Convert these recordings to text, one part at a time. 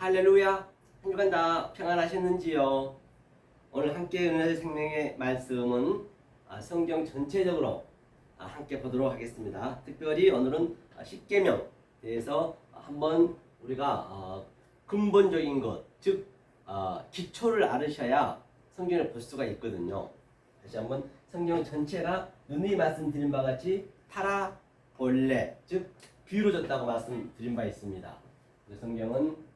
할렐루야! 한 주간 다 평안하셨는지요? 오늘 함께 은혜의 생명의 말씀은 성경 전체적으로 함께 보도록 하겠습니다. 특별히 오늘은 십계명 대해서 한번 우리가 근본적인 것, 즉 기초를 알으셔야 성경을 볼 수가 있거든요. 다시 한번 성경 전체가 누누이 말씀드린 바와 같이 파라볼레, 즉 비유로 줬다고 말씀드린 바 있습니다. 성경은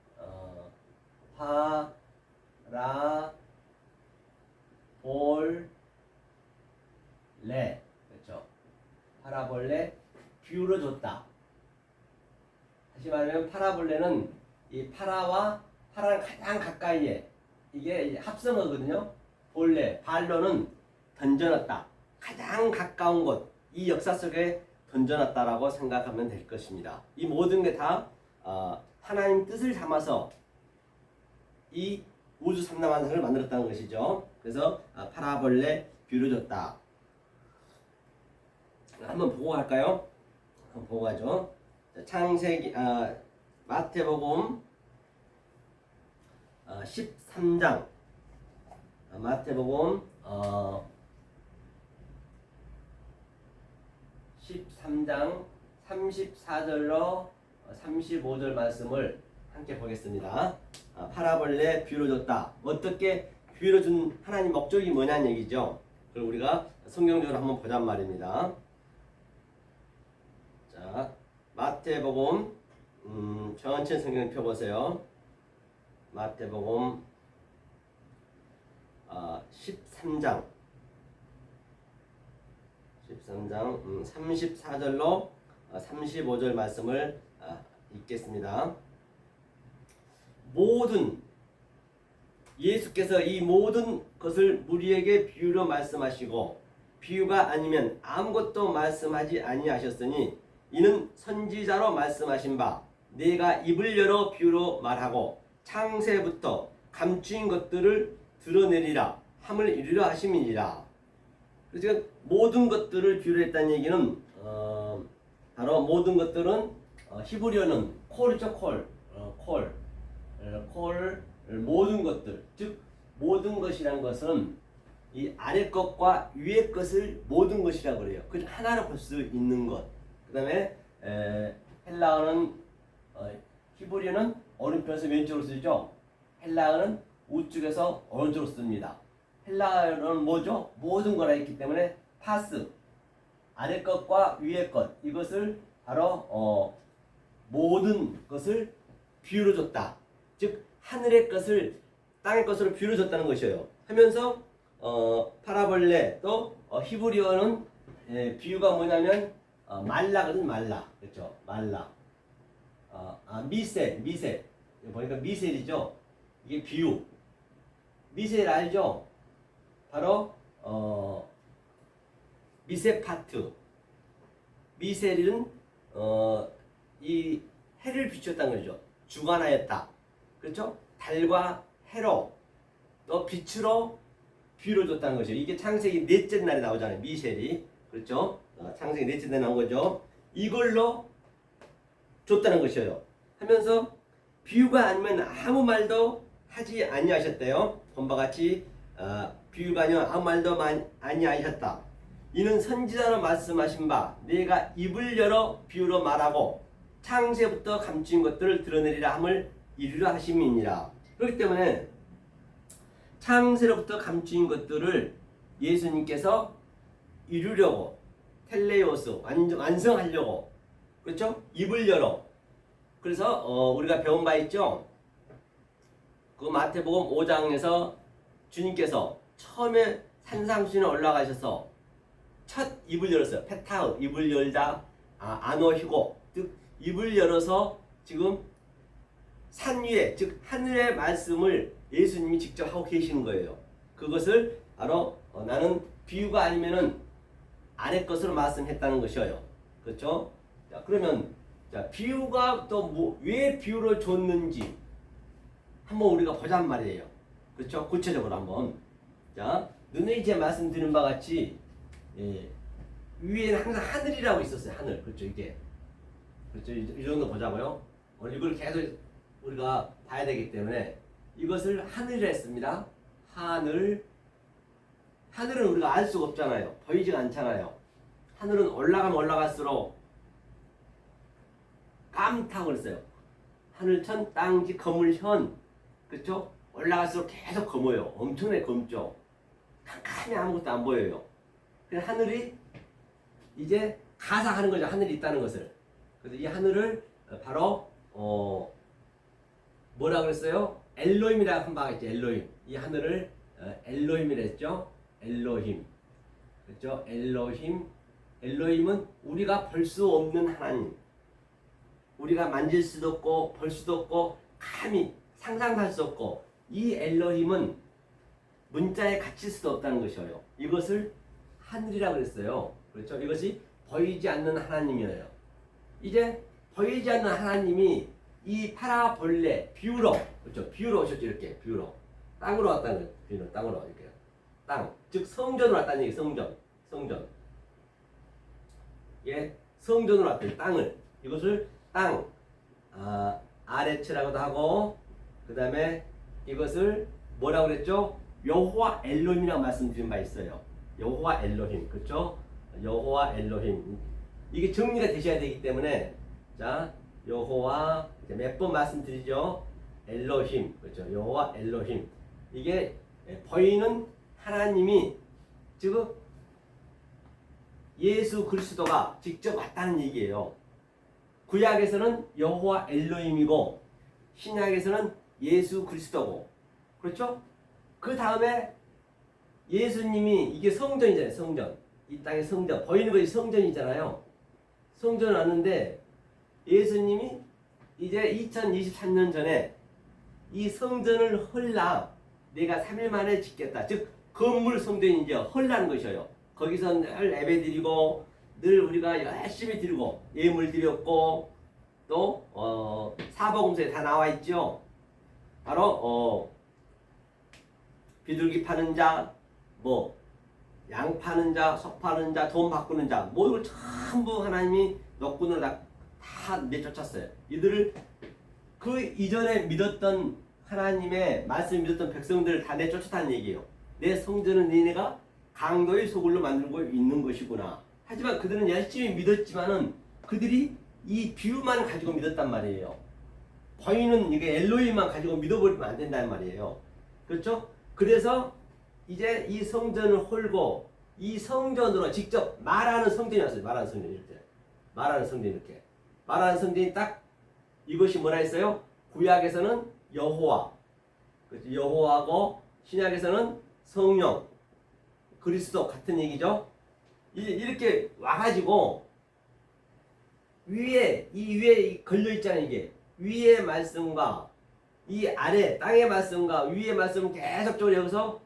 파라볼레, 그렇죠? 파라볼레, 비유로 줬다. 다시 말하면 파라볼레는 이 파라와 파라는 가장 가까이에, 이게 합성어거든요. 볼레, 발로는 던져놨다. 가장 가까운 곳, 이 역사 속에 던져놨다라고 생각하면 될 것입니다. 이 모든 게 다 하나님 뜻을 담아서 이 우주 삼라만상을 만들었다는 것이죠. 그래서 파라볼레 비유로 줬다. 한번 보고 갈까요? 한번 보고 가죠. 창세기 마태복음 13장, 마태복음 13장 34절로 35절 말씀을 함께 보겠습니다. 파라볼레 비유로 줬다. 어떻게 비유로 준 하나님 목적이 뭐냐는 얘기죠. 그걸 우리가 성경적으로 한번 보잔 말입니다. 자, 마태복음 전체 성경 펴보세요. 마태복음 13장 34절로 35절 말씀을 읽겠습니다. 예수께서 이 모든 것을 우리에게 비유로 말씀하시고 비유가 아니면 아무것도 말씀하지 아니하셨으니 이는 선지자로 말씀하신 바 내가 입을 열어 비유로 말하고 창세부터 감추인 것들을 드러내리라 함을 이루려 하심이니라. 그래서 모든 것들을 비유로 했다는 얘기는 바로 모든 것들은 히브리어는 콜이죠. 콜 모든 것들, 즉 모든 것이란 것은 이 아래 것과 위의 것을 모든 것이라고 그래요. 그 하나로 볼 수 있는 것. 그 다음에 헬라어는 히브리어는 오른편에서 왼쪽으로 쓰죠. 헬라어는 우측에서 오른쪽으로 씁니다. 헬라어는 뭐죠? 모든 거라 했기 때문에 파스, 아래 것과 위의 것, 이것을 바로 모든 것을 비유로 줬다. 즉 하늘의 것을 땅의 것으로 비유로 줬다는 것이에요. 하면서 파라볼레 또 히브리어는 비유가 뭐냐면 말라거든. 말라, 그렇죠? 말라. 미셀 보니까 미셀이죠. 이게 비유. 미셀 알죠? 바로 미세파트. 미셀은 이 해를 비추었다는 거죠. 주관하였다. 그렇죠? 달과 해로 또 빛으로 비유를 줬다는 거죠. 이게 창세기 넷째 날에 나오잖아요. 미셀이. 그렇죠? 창세기 넷째 날에 나온 거죠. 이걸로 줬다는 것이에요. 하면서 비유가 아니면 아무 말도 하지 아니하셨대요. 본바 같이 비유가 아니면 아무 말도 아니하셨다. 이는 선지자로 말씀하신 바 내가 입을 열어 비유로 말하고 창세부터 감추인 것들을 드러내리라 함을 이루려 하심이니라. 그렇기 때문에 창세로부터 감추인 것들을 예수님께서 이루려고 텔레오스 완성하려고, 그렇죠? 입을 열어. 그래서 우리가 배운 바 있죠. 그 마태복음 5장에서 주님께서 처음에 산상수전에 올라가셔서 첫 입을 열었어요. 페타우, 입을 열다. 아노히고, 즉 입을 열어서 지금 산 위에, 즉 하늘의 말씀을 예수님이 직접 하고 계시는 거예요. 그것을 바로 나는 비유가 아니면은 아래 것으로 말씀했다는 것이에요. 그렇죠? 자, 그러면 비유가 또 왜 비유를 줬는지 한번 우리가 보잔 말이에요. 그렇죠? 구체적으로 한번. 자, 눈에 이제 말씀드린 바 같이 위에는 항상 하늘이라고 있었어요. 하늘. 그렇죠? 이게. 그렇죠? 이 정도 보자고요. 오늘 이걸 계속 우리가 봐야 되기 때문에 이것을 하늘이라 했습니다. 하늘. 하늘은 우리가 알 수가 없잖아요. 보이지가 않잖아요. 하늘은 올라가면 올라갈수록 깜타고 그랬어요. 하늘천 땅지 거물현. 그렇죠? 올라갈수록 계속 검어요. 엄청나게 검죠. 캄캄히 아무것도 안 보여요. 그래서 하늘이 이제 가상하는 거죠. 하늘이 있다는 것을. 그래서 이 하늘을 바로 뭐라 그랬어요? 엘로힘이라고 한 바가 있죠. 엘로힘. 이 하늘을 엘로힘이라 했죠. 엘로힘. 그렇죠? 엘로힘. 엘로힘은 우리가 볼 수 없는 하나님. 우리가 만질 수도 없고 볼 수도 없고 감히 상상할 수 없고 이 엘로힘은 문자에 갇힐 수도 없다는 것이에요. 이것을 하늘이라고 그랬어요. 그렇죠? 이것이 보이지 않는 하나님이에요. 이제 보이지 않는 하나님이 이 파라볼레 뷰로, 그렇죠? 뷰로 오셨죠. 이렇게 뷰로 땅으로 왔다는 거예요. 뷰는 땅으로 이렇게 땅, 즉 성전으로 왔다는 얘기. 성전. 예, 성전으로 왔대요. 땅을. 이것을 땅, 아레츠라고도 하고, 그 다음에 이것을 뭐라고 그랬죠? 여호와 엘로힘이라고 말씀드린 바 있어요. 여호와 엘로힘, 그렇죠? 여호와 엘로힘. 이게 정리가 되셔야 되기 때문에, 자, 여호와 몇 번 말씀드리죠? 엘로힘, 그렇죠? 여호와 엘로힘. 이게 보이는 하나님이 지금 예수 그리스도가 직접 왔다는 얘기예요. 구약에서는 여호와 엘로힘이고 신약에서는 예수 그리스도고, 그렇죠? 그 다음에 예수님이, 이게 성전이잖아요. 성전. 이 땅의 성전. 보이는 것이 성전이잖아요. 성전 왔는데 예수님이 이제 2023년 전에 이 성전을 헐라 내가 3일 만에 짓겠다. 즉 건물 성전이 이제 헐라는 것이에요. 거기서 늘 예배드리고 늘 우리가 열심히 드리고 예물 드렸고 또 사복음서에 다 나와 있죠. 바로 비둘기 파는 자, 양 파는 자, 석 파는 자, 돈 바꾸는 자, 이걸 전부 하나님이 너꾼으로 다 내쫓았어요. 이들을 그 이전에 믿었던 하나님의 말씀 믿었던 백성들을 다 내쫓았다는 얘기예요. 내 성전은 니네가 강도의 소굴로 만들고 있는 것이구나. 하지만 그들은 열심히 믿었지만은 그들이 이 뷰만 가지고 믿었단 말이에요. 보이는 이게 엘로힘만 가지고 믿어버리면 안 된다는 말이에요. 그렇죠? 그래서 이제 이 성전을 홀고 이 성전으로 직접 말하는 성전이 왔어요. 말하는 성전 이렇게. 말하는 성전 이렇게. 말하는 성전이 딱 이것이 뭐라 했어요? 구약에서는 여호와. 그렇죠? 여호와고 신약에서는 성령. 그리스도 같은 얘기죠. 이렇게 와가지고 위에 걸려 있잖아요. 이게 위의 말씀과 이 아래 땅의 말씀과 위의 말씀은 계속적으로 여기서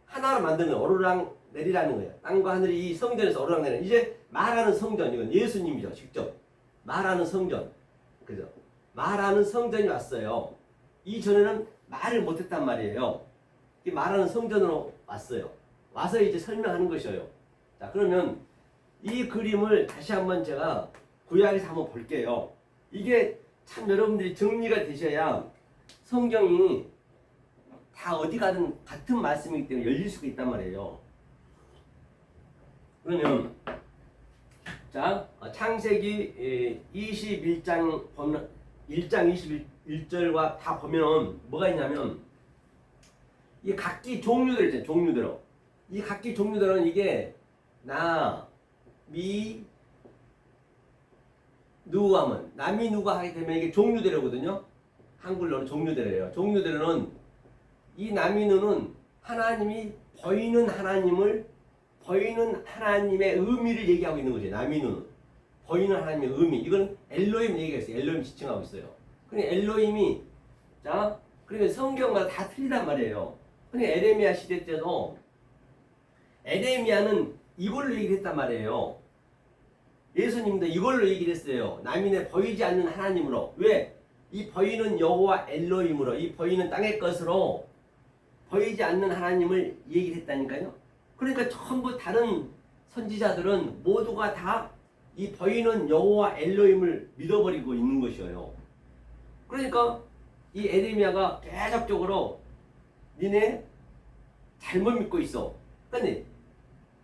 하나로 만드는 거예요. 오르락 내리라는 거예요. 땅과 하늘이 이 성전에서 오르락 내리는. 이제 말하는 성전, 이건 예수님이죠. 직접 말하는 성전. 그죠? 말하는 성전이 왔어요. 이전에는 말을 못했단 말이에요. 이 말하는 성전으로 왔어요. 와서 이제 설명하는 것이에요. 자, 그러면 이 그림을 다시 한번 제가 구약에서 한번 볼게요. 이게 참 여러분들이 정리가 되셔야 성경이 다 어디 가든 같은 말씀이기 때문에 열릴 수가 있단 말이에요. 그러면 자, 창세기 21장 보면 1장 21절과 다 보면 뭐가 있냐면 이 각기 종류들 있잖아요. 종류대로. 이 각기 종류들은 이게 나, 미, 누구 하면 남이 누가 하게 되면 이게 종류대로거든요. 한글로는 종류대로예요. 종류대로는 이 남이누는 하나님이 보이는 하나님의 의미를 얘기하고 있는 거죠. 남이누는 보이는 하나님의 의미. 이건 엘로힘 얘기가 있어요. 엘로힘 지칭하고 있어요. 그러니까 엘로힘이 자, 그러니까 성경마다 다 틀리단 말이에요. 그러니까 에레미야 시대 때도 에레미야는 이걸로 얘기를 했단 말이에요. 예수님도 이걸로 얘기를 했어요. 남인의 보이지 않는 하나님으로. 왜? 이 보이는 여호와 엘로힘으로, 이 보이는 땅의 것으로 보이지 않는 하나님을 얘기를 했다니까요. 그러니까 전부 다른 선지자들은 모두가 다 이 보이는 여호와 엘로힘을 믿어버리고 있는 것이에요. 그러니까 이 에레미야가 계속적으로 니네 잘못 믿고 있어. 근데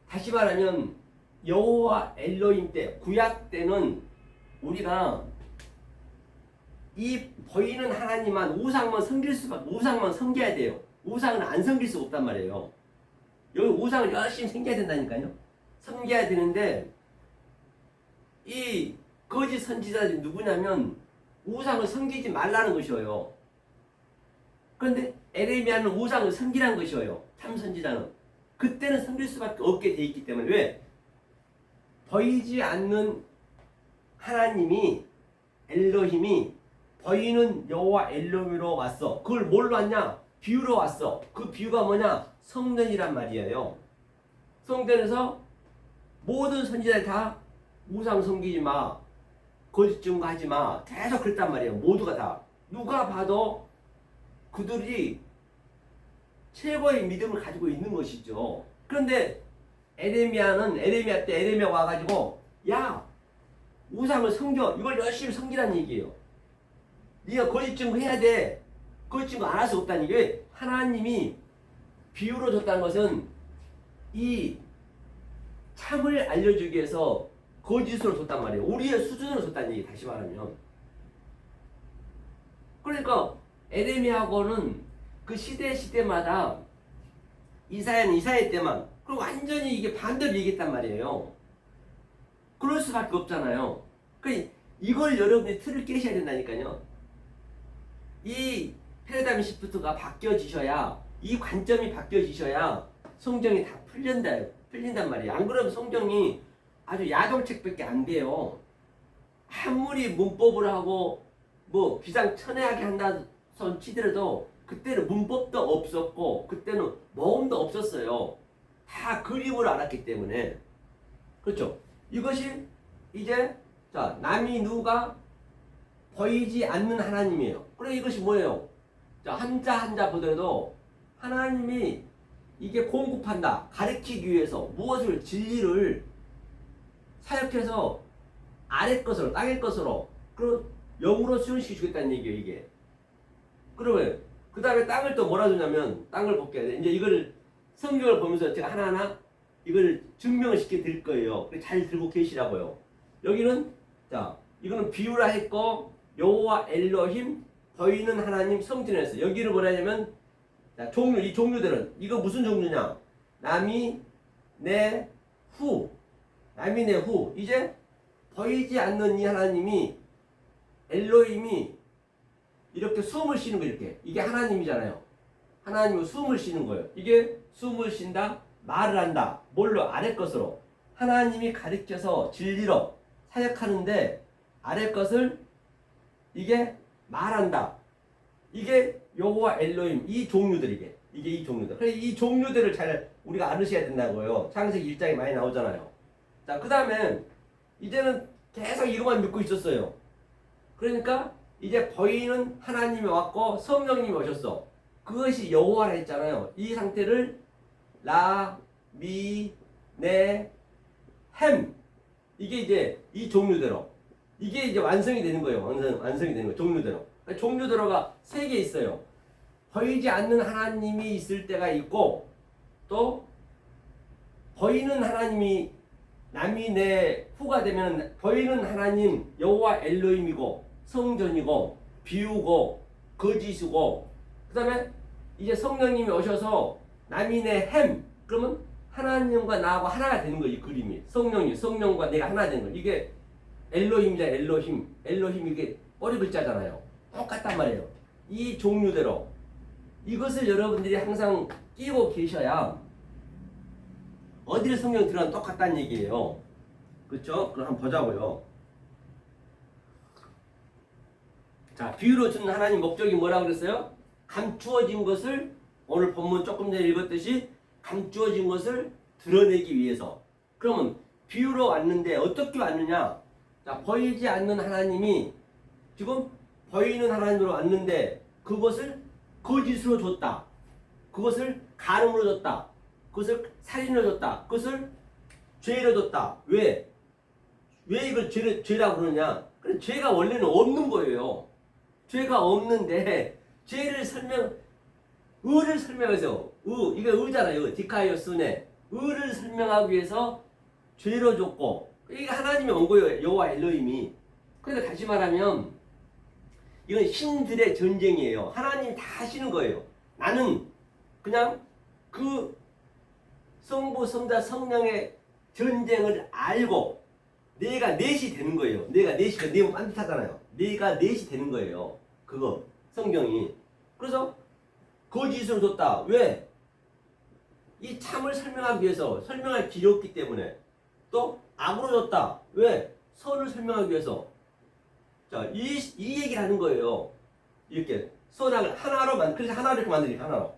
다시 말하면 여호와 엘로힘 때, 구약 때는 우리가 이 보이는 하나님만, 우상만 섬길 수밖에, 우상만 섬겨야 돼요. 우상은 안 섬길 수가 없단 말이에요. 여기 우상을 열심히 섬겨야 된다니까요. 섬겨야 되는데 이 거짓 선지자들이 누구냐면 우상을 섬기지 말라는 것이에요. 그런데 에레미야는 우상을 섬기라는 것이에요. 참 선지자는. 그때는 섬길 수밖에 없게 돼 있기 때문에. 왜? 보이지 않는 하나님이, 엘로힘이 보이는 여호와 엘로힘으로 왔어. 그걸 뭘로 왔냐? 비유로 왔어. 그 비유가 뭐냐? 성전이란 말이에요. 성전에서 모든 선지자들 다 우상 섬기지 마, 거짓 증거하지 마, 계속 그랬단 말이에요. 모두가 다. 누가 봐도 그들이 최고의 믿음을 가지고 있는 것이죠. 그런데 에레미야 때 에레미야 와가지고 야, 우상을 섬겨, 이걸 열심히 섬기라는 얘기예요. 네가 거짓 증거해야 돼. 거짓 증거 안 할 수 없다는 얘기예요. 하나님이 비유로 줬다는 것은 이 참을 알려주기 위해서 거짓으로 줬단 말이에요. 우리의 수준으로 줬다는 얘기, 다시 말하면. 그러니까 에레미야하고는 그 시대마다, 이사야는 이사야 때만, 그럼 완전히 이게 반대로 얘기했단 말이에요. 그럴 수밖에 없잖아요. 그러니까 이걸 여러분이 틀을 깨셔야 된다니까요. 이 패러다임 시프트가 바뀌어지셔야, 이 관점이 바뀌어지셔야 성경이 다 풀린단 말이에요. 안 그러면 성경이 아주 야동책밖에 안 돼요. 아무리 문법을 하고 뭐 비상천외하게 한다 손 치더라도 그때는 문법도 없었고 그때는 모음도 없었어요. 다 그림으로 알았기 때문에. 그렇죠? 이것이 이제 자, 남이 누가 보이지 않는 하나님이에요. 그래, 이것이 뭐예요? 자, 한자 보더라도 하나님이 이게 공급한다, 가르치기 위해서 무엇을, 진리를 사역해서 아래 것으로, 땅의 것으로, 그리고 영으로 수용시켜 주겠다는 얘기예요, 이게. 그러면 그 다음에 땅을 또 뭐라 주냐면, 땅을 볼게요. 이제 이걸 성경을 보면서 제가 하나하나 이걸 증명을 시켜 드릴 거예요. 잘 들고 계시라고요. 여기는 자, 이거는 비유라 했고, 여호와 엘로힘 보이는 하나님 성전에서, 여기를 뭐라 하냐면, 자, 종류, 이 종류들은 이거 무슨 종류냐? 남이 내 후, 남이 내 후. 이제 보이지 않는 이 하나님이, 엘로힘이 이렇게 숨을 쉬는 거, 이렇게. 이게 하나님이잖아요. 하나님은 숨을 쉬는 거예요. 이게 숨을 쉰다, 말을 한다. 뭘로? 아래 것으로. 하나님이 가르쳐서 진리로 사역하는데 아래 것을 이게 말한다. 이게 여호와 엘로힘, 이 종류들, 이게 이 종류들. 그래서 이 종류들을 잘 우리가 알으셔야 된다고요. 창세기 1장에 많이 나오잖아요. 자, 그 다음에 이제는 계속 이것만 믿고 있었어요. 그러니까 이제 보이는 하나님이 왔고 성령님이 오셨어. 그것이 여호와라 했잖아요. 이 상태를 라, 미, 네, 햄, 이게 이제 이 종류대로, 이게 이제 완성이 되는 거예요. 완성이 되는 거예요. 종류대로. 그러니까 종류대로가 3개 있어요. 보이지 않는 하나님이 있을 때가 있고, 또 보이는 하나님이 남이 내 후가 되면 보이는 하나님 여호와 엘로힘이고 성전이고 비유고 거짓이고, 그 다음에 이제 성령님이 오셔서 남이 내 햄, 그러면 하나님과 나하고 하나가 되는 거예요. 이 그림이 성령과 내가 하나 되는 거예요. 이게 엘로힘이자 엘로힘 이게 꼬리 글자잖아요. 똑같단 말이에요. 이 종류대로 이것을 여러분들이 항상 끼고 계셔야 어디를 성경 들어가면 똑같다는 얘기예요. 그렇죠? 그럼 한번 보자고요. 자, 비유로 주는 하나님 목적이 뭐라고 그랬어요? 감추어진 것을, 오늘 본문 조금 전에 읽었듯이 감추어진 것을 드러내기 위해서. 그러면 비유로 왔는데 어떻게 왔느냐? 자, 보이지 않는 하나님이 지금 보이는 하나님으로 왔는데 그것을 거짓으로 줬다. 그것을 간음으로 줬다. 그것을 살인으로 줬다. 그것을 죄로 줬다. 왜? 왜 이걸 죄라고 그러냐? 그래, 죄가 원래는 없는 거예요. 죄가 없는데 죄를 의를 설명해서 이게 의잖아요. 디카이오스네. 의를 설명하기 위해서 죄로 줬고 이게 하나님이 온 거예요. 여호와 엘로힘이. 그러니까 다시 말하면 이건 신들의 전쟁이에요. 하나님이 다 하시는 거예요. 나는 그냥 그 성부, 성자, 성령의 전쟁을 알고 내가 넷이 되는 거예요. 내가 넷이가 내면 반듯하잖아요. 내가 넷이 되는 거예요. 그거 성경이. 그래서 거짓으로 줬다. 왜? 이 참을 설명하기 위해서 설명할 길이 없기 때문에. 또 악으로 줬다. 왜? 선을 설명하기 위해서. 자, 이 얘기를 하는 거예요. 이렇게 선악을 하나로 그래서 하나로 이렇게 만드니까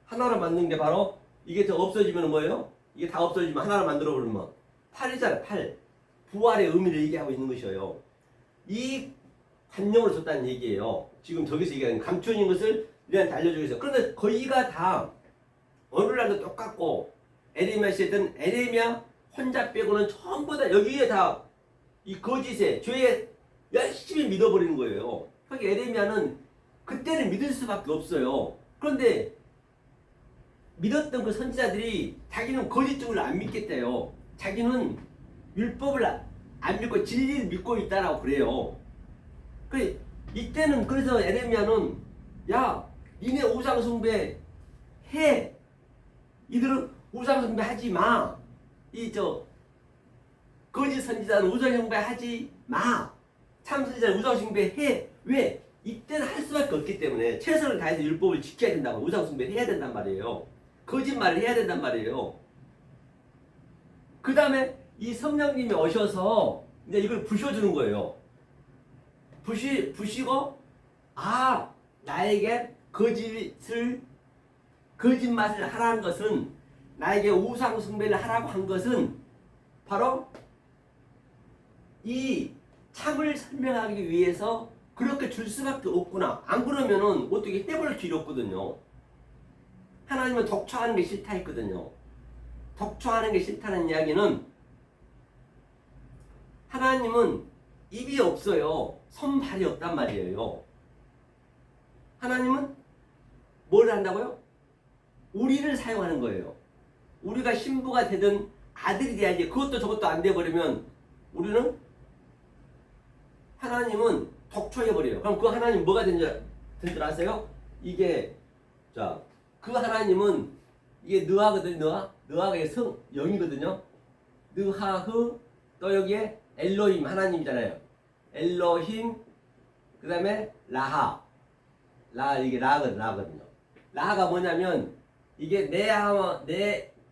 하나로 만든 게 바로 이게 더 없어지면 뭐예요? 이게 다 없어지면 하나로 만들어 버리면 8이잖아요. 8. 부활의 의미를 얘기하고 있는 것이에요. 이 관념을 줬다는 얘기예요. 지금 저기서 얘기하는 감추어진 것을 우리한테 알려주기 위해서. 그런데 거의가 다 오늘날도 똑같고 에레미야 시대든 에레미야 혼자 빼고는 전부 다 여기에 다 이 거짓에 죄에 열심히 믿어버리는 거예요. 그러니까 에레미야는 그때는 믿을 수밖에 없어요. 그런데 믿었던 그 선지자들이 자기는 거짓 쪽을 안 믿겠대요. 자기는 율법을 안 믿고 진리를 믿고 있다라고 그래요. 이때는 그래서 에레미야는 야 니네 우상숭배 해. 이들은 우상숭배 하지 마. 거짓 선지자는 우상숭배 하지 마. 참 선지자는 우상숭배 해. 왜? 이때는 할 수밖에 없기 때문에 최선을 다해서 율법을 지켜야 된다고 우상숭배를 해야 된단 말이에요. 거짓말을 해야 된단 말이에요. 그 다음에 이 성령님이 오셔서 이제 이걸 부셔주는 거예요. 부시고 나에게 거짓말을 하라는 것은 나에게 우상 숭배를 하라고 한 것은 바로 이 참을 설명하기 위해서 그렇게 줄 수밖에 없구나. 안 그러면은 어떻게 해볼 길이 없거든요. 하나님은 독초하는 게 싫다 했거든요. 독초하는 게 싫다는 이야기는 하나님은 입이 없어요. 손발이 없단 말이에요. 하나님은 뭘 한다고요? 우리를 사용하는 거예요. 우리가 신부가 되든 아들이 돼야지. 그것도 저것도 안 돼버리면 우리는 하나님은 독초해버려요. 그럼 그 하나님 뭐가 된 줄 아세요? 이게 그 하나님은 이게 느하거든요. 느하가 영이거든요. 느하흐 또 여기에 엘로힘 하나님이잖아요. 엘로힘 그 다음에 라하 이게 라거든요. 라하가 뭐냐면 이게 내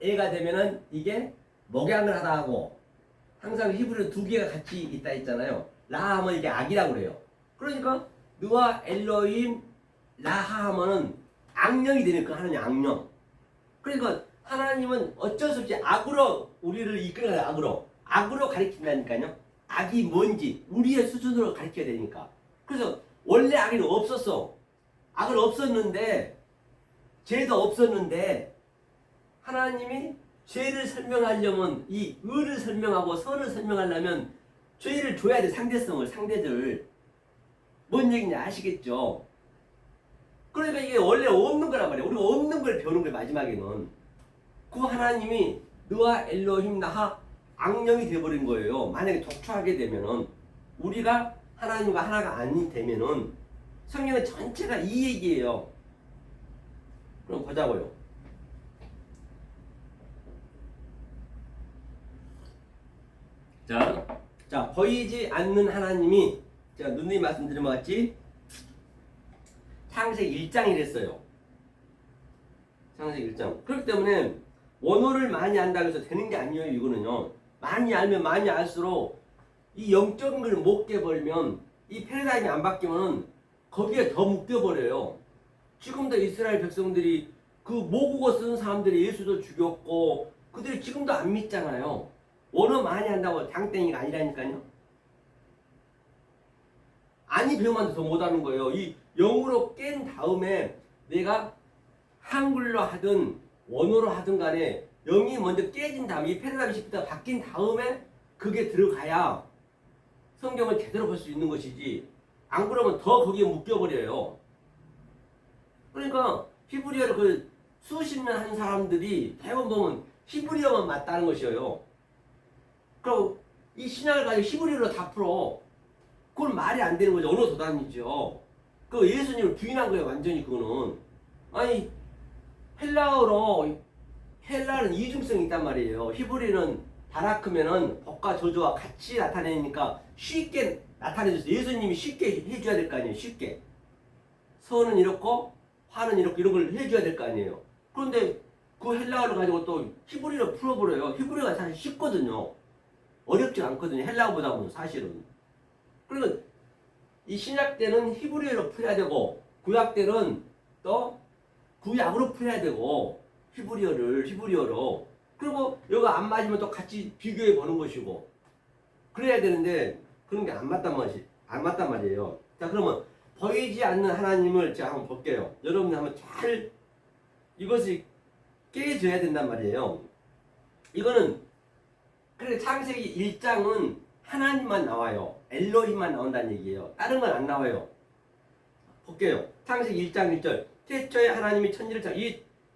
애가 되면은 이게 목양을 하다 하고 항상 히브리 두 개가 같이 있다 했잖아요. 라하 하면 이게 악이라고 그래요. 그러니까 느와 엘로힘 라하 하면은 악령이 되니까 하나님 악령. 그러니까 하나님은 어쩔 수 없이 악으로 우리를 이끌어가요. 악으로 가르친다니까요. 악이 뭔지 우리의 수준으로 가르쳐야 되니까. 그래서 원래 악이 없었어. 악은 없었는데 죄도 없었는데 하나님이 죄를 설명하려면 이 의를 설명하고 선을 설명하려면 죄를 줘야 돼. 상대들. 뭔 얘기인지 아시겠죠? 그러니까 이게 원래 없는 거란 말이야. 우리가 없는 걸 배우는 거야. 마지막에는 그 하나님이 느와 엘로힘 나하 악령이 되어버린 거예요. 만약에 독초하게 되면은 우리가 하나님과 하나가 아니 되면은 성경 전체가 이 얘기예요. 그럼 보자고요. 자 보이지 않는 하나님이 제가 누누이 말씀드린 것 같이 창세기 1장이랬어요. 창세기 1장. 그렇기 때문에 원어를 많이 안다고 해서 되는 게 아니에요. 이거는요. 많이 알면 많이 알수록 이 영적인 걸 못 깨버리면 이 패러다임이 안 바뀌면 거기에 더 묶여버려요. 지금도 이스라엘 백성들이 그 모국어 쓰는 사람들이 예수도 죽였고 그들이 지금도 안 믿잖아요. 원어 많이 한다고 장땡이가 아니라니까요. 아니 배우면 더 못하는 거예요. 이 영어로 깬 다음에 내가 한글로 하든 원어로 하든 간에 영이 먼저 깨진 다음에 이 패러다임 시프트가 바뀐 다음에 그게 들어가야 성경을 제대로 볼 수 있는 것이지 안 그러면 더 거기에 묶여버려요. 그러니까 히브리어를 그 수십 년 한 사람들이 대부분 보면 히브리어만 맞다는 것이에요. 그리고 이 신약을 가지고 히브리어로 다 풀어. 그건 말이 안 되는 거죠. 언어 도단이죠. 그 예수님을 부인한 거예요. 완전히 그거는. 아니 헬라어는 이중성이 있단 말이에요. 히브리는 바라크면은 복과 저주와 같이 나타내니까 쉽게 나타내줘서 예수님이 쉽게 해줘야 될 거 아니에요. 쉽게. 서는 이렇고 화는 이렇고 이런 걸 해줘야 될 거 아니에요. 그런데 그 헬라어를 가지고 또 히브리어로 풀어버려요. 히브리어가 사실 쉽거든요. 어렵지 않거든요. 헬라어보다는 사실은. 그러니까 이 신약 때는 히브리어로 풀어야 되고 구약 때는 또 구약으로 풀어야 되고 히브리어로 그리고 여기 안 맞으면 또 같이 비교해 보는 것이고 그래야 되는데 그런 게 안 맞단 말이에요. 자 그러면 보이지 않는 하나님을 제가 한번 볼게요. 여러분들 한번 잘 이것이 깨져야 된단 말이에요. 이거는 그래서 창세기 1장은 하나님만 나와요. 엘로힘만 나온다는 얘기예요. 다른 건 안 나와요. 볼게요. 창세기 1장 1절 태초에 하나님이 천지를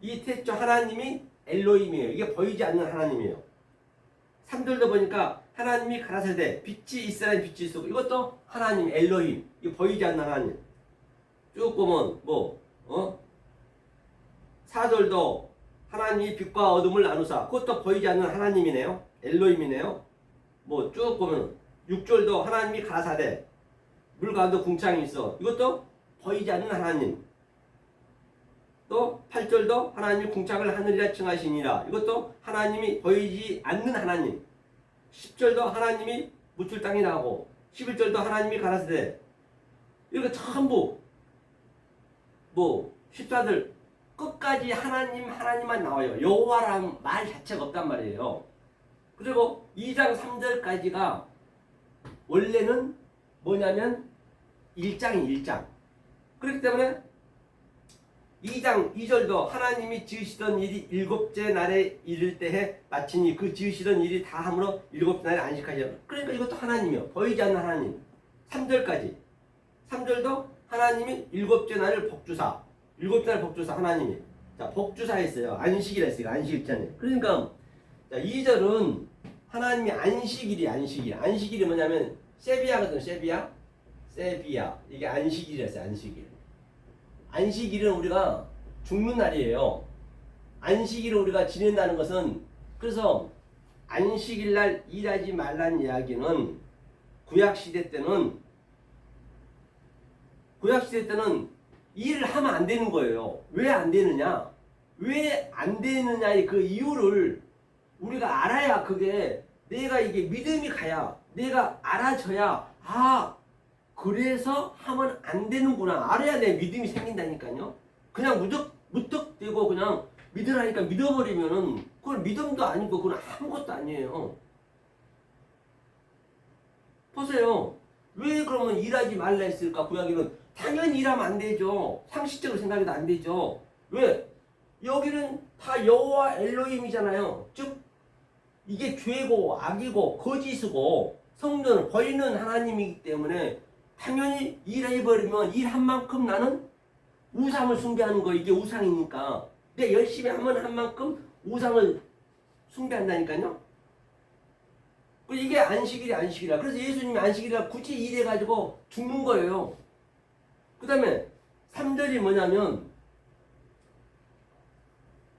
이 태초 하나님이 엘로힘이에요. 이게 보이지 않는 하나님이에요. 3절도 보니까 하나님이 가라사대 빛이 있으라니 빛이 있었고 이것도 하나님 엘로힘 이거 보이지 않는 하나님. 쭉 보면 4절도 하나님이 빛과 어둠을 나누사 그것도 보이지 않는 하나님이네요. 엘로힘이네요. 쭉 보면 6절도 하나님이 가라사대 물 가운데 궁창이 있어 이것도 보이지 않는 하나님. 또 8절도 하나님이 궁창을 하늘이라 칭하시니라 이것도 하나님이 보이지 않는 하나님. 10절도 하나님이 무출 땅이 나고 11절도 하나님이 가라사대 이렇게 전부 14절 끝까지 하나님만 나와요. 여호와라는 말 자체가 없단 말이에요. 그리고 2장 3절까지가 원래는 뭐냐면 1장 그렇기 때문에 2장 2절도 하나님이 지으시던 일이 일곱째 날에 이를 때에 마치니 그 지으시던 일이 다 함으로 일곱째 날에 안식하시라. 그러니까 이것도 하나님이요. 보이지 않는 하나님. 3절까지. 3절도 하나님이 일곱째 날을 복주사. 일곱째 날 복주사 하나님이. 자, 복주사 했어요. 안식이라 했어요. 안식 있잖아요. 그러니까 자, 2절은 하나님이 안식일이 안식일. 안식일이 뭐냐면 세비야거든. 세비야. 이게 안식일이라 했어요. 안식일. 안식일은 우리가 죽는 날이에요. 안식일을 우리가 지낸다는 것은 그래서 안식일 날 일하지 말라는 이야기는 구약시대 때는 일을 하면 안 되는 거예요. 왜 안 되느냐? 왜 안 되느냐의 그 이유를 우리가 알아야 그게 내가 이게 믿음이 가야 내가 알아져야 그래서 하면 안 되는구나. 알아야 내 믿음이 생긴다니까요. 그냥 무턱대고 그냥 믿으라니까 믿어버리면은 그건 믿음도 아니고 그건 아무것도 아니에요. 보세요. 왜 그러면 일하지 말라 했을까? 구약에는 당연히 일하면 안 되죠. 상식적으로 생각해도 안 되죠. 왜? 여기는 다 여호와 엘로힘이잖아요. 즉 이게 죄고 악이고 거짓이고 성전을 버리는 하나님이기 때문에 당연히 일해버리면 일한 만큼 나는 우상을 숭배하는 거. 이게 우상이니까 내가 열심히 하면 한 만큼 우상을 숭배한다니까요. 이게 안식일이라. 그래서 예수님이 안식일이라 굳이 일해가지고 죽는 거예요. 그 다음에 3절이 뭐냐면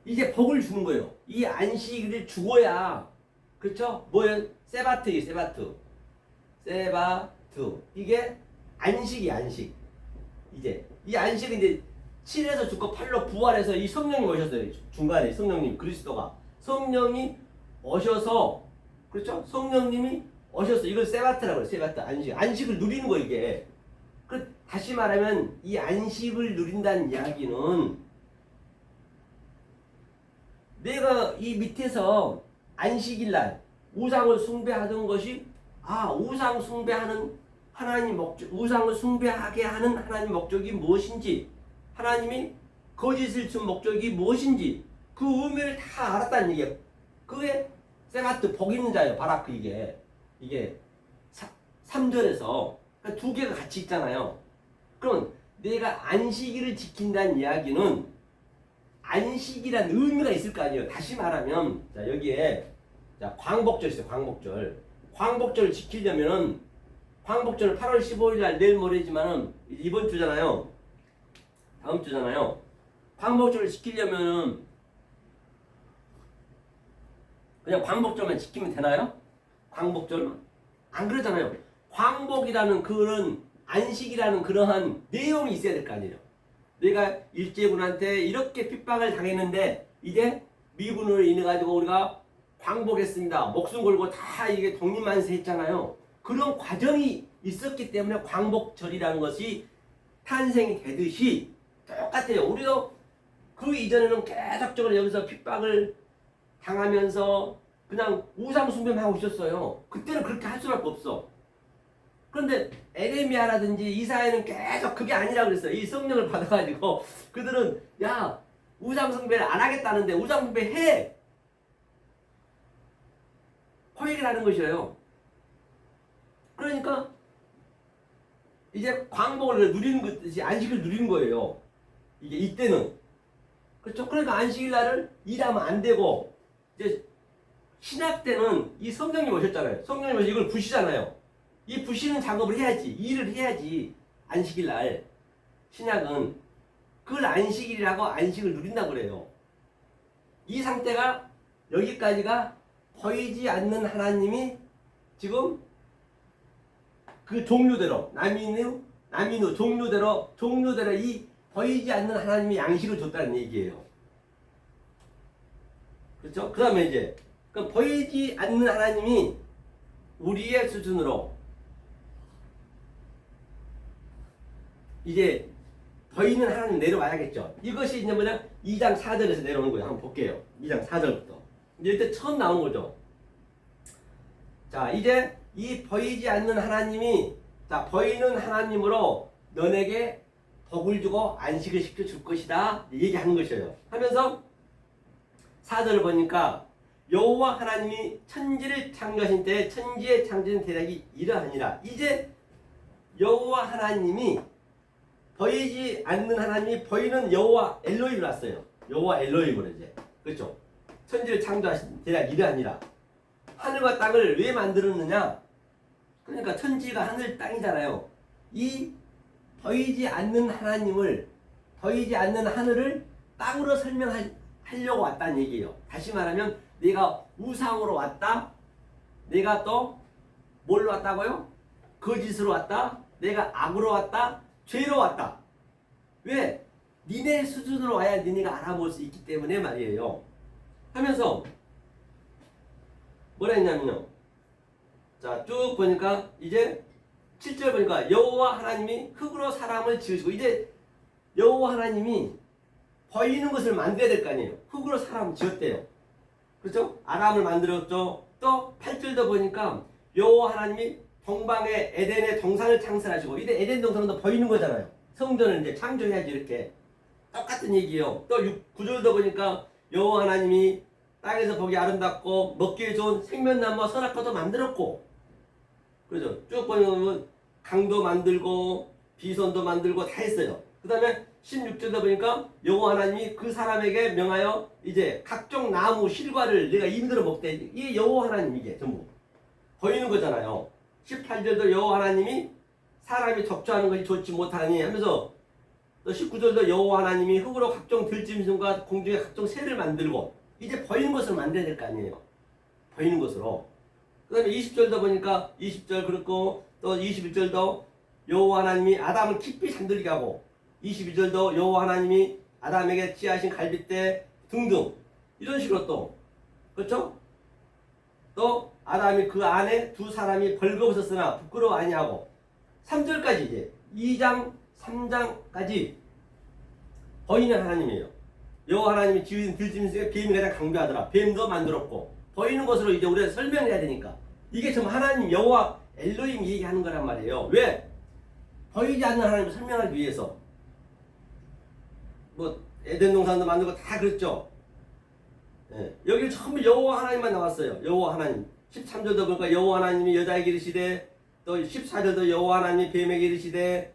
이제 복을 주는 거예요. 이 안식일을 죽어야 그렇죠? 뭐예요? 세바트예요. 세바트. 이게 안식. 이제 이 안식은 이제 7에서 죽고 8로 부활해서 이 성령이 오셨어요. 중간에 성령님 그리스도가 성령이 오셔서 그렇죠? 성령님이 오셔서 이걸 세바트라고 해요. 세바트 안식을 누리는 거 이게. 다시 말하면 이 안식을 누린다는 이야기는 내가 이 밑에서 안식일날 우상을 숭배하던 것이 우상 숭배하는 하나님 목적, 우상을 숭배하게 하는 하나님 목적이 무엇인지, 하나님이 거짓을 준 목적이 무엇인지 그 의미를 다 알았다는 얘기예요. 그게 세바트 복 있는 자예요. 바라크 이게 3절에서 두 개가 같이 있잖아요. 그럼 내가 안식일을 지킨다는 이야기는 안식이란 의미가 있을 거 아니에요. 다시 말하면 자 여기에 자 광복절 있어요. 광복절. 광복절을 지키려면은 광복절은 8월 15일 날 내일 모레지만은 이번 주잖아요. 다음 주잖아요. 광복절을 지키려면은 그냥 광복절만 지키면 되나요? 광복절만? 안 그러잖아요. 광복이라는 그런 안식이라는 그러한 내용이 있어야 될 거 아니에요. 내가 일제군한테 이렇게 핍박을 당했는데 이제 미군으로 인해 가지고 우리가 광복했습니다. 목숨 걸고 다 이게 독립만세 했잖아요. 그런 과정이 있었기 때문에 광복절이라는 것이 탄생이 되듯이 똑같아요. 우리도 그 이전에는 계속적으로 여기서 핍박을 당하면서 그냥 우상숭배만 하고 있었어요. 그때는 그렇게 할 수밖에 없어. 그런데 에레미야라든지 이사야는 계속 그게 아니라 그랬어요. 이 성령을 받아가지고 그들은 야 우상숭배를 안 하겠다는데 우상숭배 해! 포획을 하는 것이에요. 그러니까 이제 광복을 누리는 것이 안식을 누리는 거예요. 이게 이때는 그렇죠. 그러니까 안식일 날을 일하면 안 되고 이제 신학 때는 이 성령님 오셨잖아요. 성령님 오셔서 이걸 부시잖아요. 이 부시는 작업을 해야지 일을 해야지 안식일 날 신약은 그걸 안식일이라고 안식을 누린다고 그래요. 이 상태가 여기까지가 보이지 않는 하나님이 지금 그 종류대로 남인후 종류대로 이 보이지 않는 하나님이 양식을 줬다는 얘기예요. 그렇죠? 그 다음에 이제 그럼 보이지 않는 하나님이 우리의 수준으로 이제 보이는 하나님 내려와야겠죠. 이것이 이제 뭐냐 2장 4절에서 내려오는 거예요. 한번 볼게요. 2장 4절부터 이제 이때 처음 나오는 거죠. 자 이제 이 보이지 않는 하나님이 자 보이는 하나님으로 너에게 복을 주고 안식을 시켜줄 것이다 얘기하는 것이에요. 하면서 4절을 보니까 여호와 하나님이 천지를 창조하신 때에 천지의 창조된 대략이 이러하니라. 이제 여호와 하나님이 보이지 않는 하나님이 보이는 여호와 엘로힘을 왔어요. 여호와 엘로힘으로 이제 그렇죠. 천지를 창조하신 대략 이러하니라. 하늘과 땅을 왜 만들었느냐? 그러니까 천지가 하늘 땅이잖아요. 이 보이지 않는 하나님을 보이지 않는 하늘을 땅으로 설명하려고 왔다는 얘기예요. 다시 말하면 내가 우상으로 왔다. 내가 또 뭘로 왔다고요? 거짓으로 왔다. 내가 악으로 왔다. 죄로 왔다. 왜? 니네 수준으로 와야 니네가 알아볼 수 있기 때문에 말이에요. 하면서 뭐라 했냐면요. 자, 쭉 보니까 이제 7절 보니까 여호와 하나님이 흙으로 사람을 지으시고 이제 여호와 하나님이 보이는 것을 만들어야 될 거 아니에요. 흙으로 사람을 지었대요. 그렇죠? 아담을 만들었죠. 또 8절도 보니까 여호와 하나님이 동방의 에덴의 동산을 창설하시고 이제 에덴 동산도 보이는 거잖아요. 성전을 이제 창조해야지 이렇게 똑같은 얘기예요. 또 9절도 보니까 여호와 하나님이 땅에서 보기 아름답고 먹기에 좋은 생면나무와 선악과도 만들었고 그렇죠. 쭉 보면 강도 만들고 비손도 만들고 다 했어요. 그 다음에 16절도 보니까 여호와 하나님이 그 사람에게 명하여 이제 각종 나무 실과를 내가 임대로 먹되 이게 여호와 하나님 이게 전부 보이는 거잖아요. 18절도 여호와 하나님이 사람이 적조하는 것이 좋지 못하니 하면서 또 19절도 여호와 하나님이 흙으로 각종 들짐승과 공중의 각종 새를 만들고 이제 보이는 것으로 만들어야 될 거 아니에요. 보이는 것으로. 그 다음에 20절도 보니까 20절 그렇고 또 21절도 여호와 하나님이 아담을 깊이 잠들게 하고 22절도 여호와 하나님이 아담에게 취하신 갈빗대 등등 이런 식으로 또 그렇죠? 또 아담이 그 안에 두 사람이 벌거벗었으나 부끄러워 아니하고 3절까지 이제 2장 3장까지 보이는 하나님이에요. 여호와 하나님이 지은 들짐승에 뱀이 가장 강대하더라. 뱀도 만들었고 보이는 것으로 이제 우리가 설명해야 되니까 이게 좀 하나님 여호와 엘로힘 얘기하는 거란 말이에요. 왜? 보이지 않는 하나님을 설명하기 위해서 뭐 에덴 동산도 만들고 다 그랬죠. 예. 여기 전부 여호와 하나님만 나왔어요. 여호와 하나님. 13절도 보니까 여호와 하나님이 여자에게 이르시되 또 14절도 여호와 하나님이 뱀에게 이르시되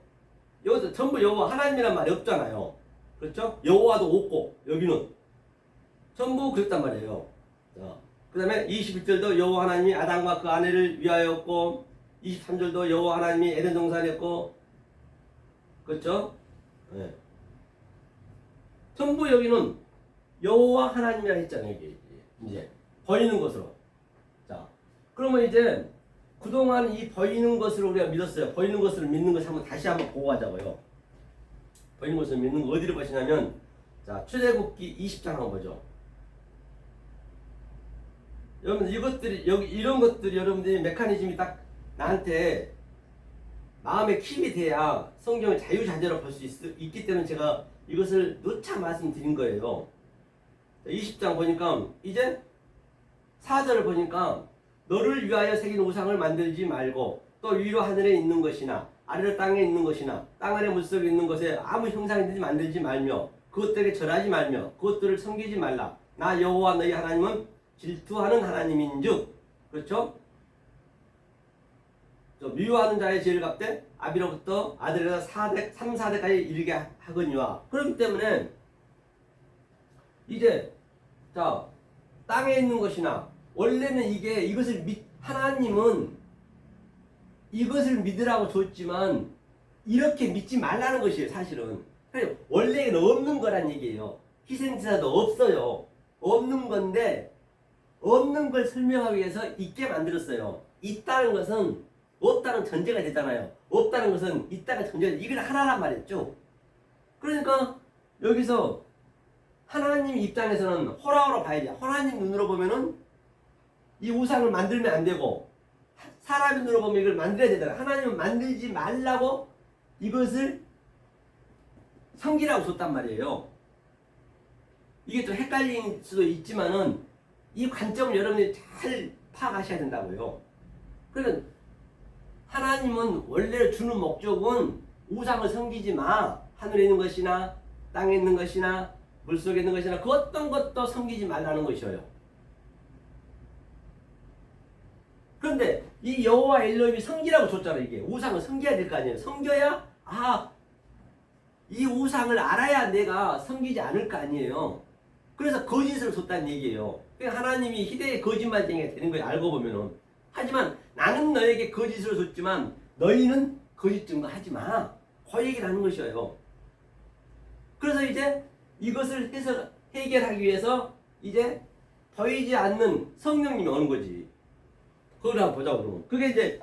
여기서 전부 여호와 하나님이란 말이 없잖아요. 그렇죠? 여호와도 없고 여기는 전부 그랬단 말이에요. 그 다음에 21절도 여호와 하나님이 아담과 그 아내를 위하였고 23절도 여호와 하나님이 에덴 동산이었고 그렇죠? 네. 전부 여기는 여호와 하나님이라 했잖아요. 이게 이제 보이는 것으로. 자, 그러면 이제 그동안 이 보이는 것을 우리가 믿었어요. 보이는 것을 믿는 것을 한번 다시 한번 보고 가자고요. 보이는 것을 믿는 거 어디를 보시냐면 자, 출애굽기 20장 한번 보죠. 여러분 이것들이 여기 이런 것들이 여러분들이 메커니즘이 딱 나한테 마음에 킴이 돼야 성경을 자유자재로 볼 수 있기 때문에 제가 이것을 누차 말씀드린 거예요. 20장 보니까 이제 4절을 보니까 너를 위하여 새긴 우상을 만들지 말고 또 위로 하늘에 있는 것이나 아래로 땅에 있는 것이나 땅 아래 물속에 있는 것에 아무 형상이든지 만들지 말며 그것들에게 절하지 말며 그것들을 섬기지 말라. 나 여호와 너희 하나님은 질투하는 하나님인즉 그렇죠? 미워하는 자의 죄를 갚되 아비로부터 아들에서 3, 4대까지 이르게 하거니와. 그렇기 때문에 이제 자 땅에 있는 것이나 원래는 이것을 하나님은 이것을 믿으라고 줬지만 이렇게 믿지 말라는 것이에요. 사실은 원래는 없는 거란 얘기예요. 희생제사도 없어요. 없는 건데 없는 걸 설명하기 위해서 있게 만들었어요. 있다는 것은 없다는 전제가 되잖아요. 없다는 것은 있다가 전제가 이걸 하나란 말이었죠. 그러니까 여기서 하나님 입장에서는 호락으로 봐야 돼요. 하나님 눈으로 보면은 이 우상을 만들면 안 되고 사람의 눈으로 보면 이걸 만들어야 되잖아요. 하나님은 만들지 말라고 이것을 섬기라고 줬단 말이에요. 이게 좀 헷갈릴 수도 있지만은 이 관점을 여러분이 잘 파악하셔야 된다고요. 그러니까 하나님은 원래 주는 목적은 우상을 섬기지 마. 하늘에 있는 것이나 땅에 있는 것이나 물속에 있는 것이나 그 어떤 것도 섬기지 말라는 것이에요. 그런데 이 여호와 엘로힘이 섬기라고 줬잖아요. 이게 우상을 섬겨야 될 거 아니에요. 섬겨야 이 우상을 알아야 내가 섬기지 않을 거 아니에요. 그래서 거짓을 줬다는 얘기예요. 그러니까 하나님이 희대의 거짓말쟁이가 되는 거예요. 알고 보면은. 하지만 나는 너에게 거짓을 줬지만 너희는 거짓 증거하지 마. 그 얘기를 하는 것이에요. 그래서 이제 이것을 해결하기 위해서 이제 보이지 않는 성령님이 오는 거지. 그걸 한번 보자고 그러면. 그게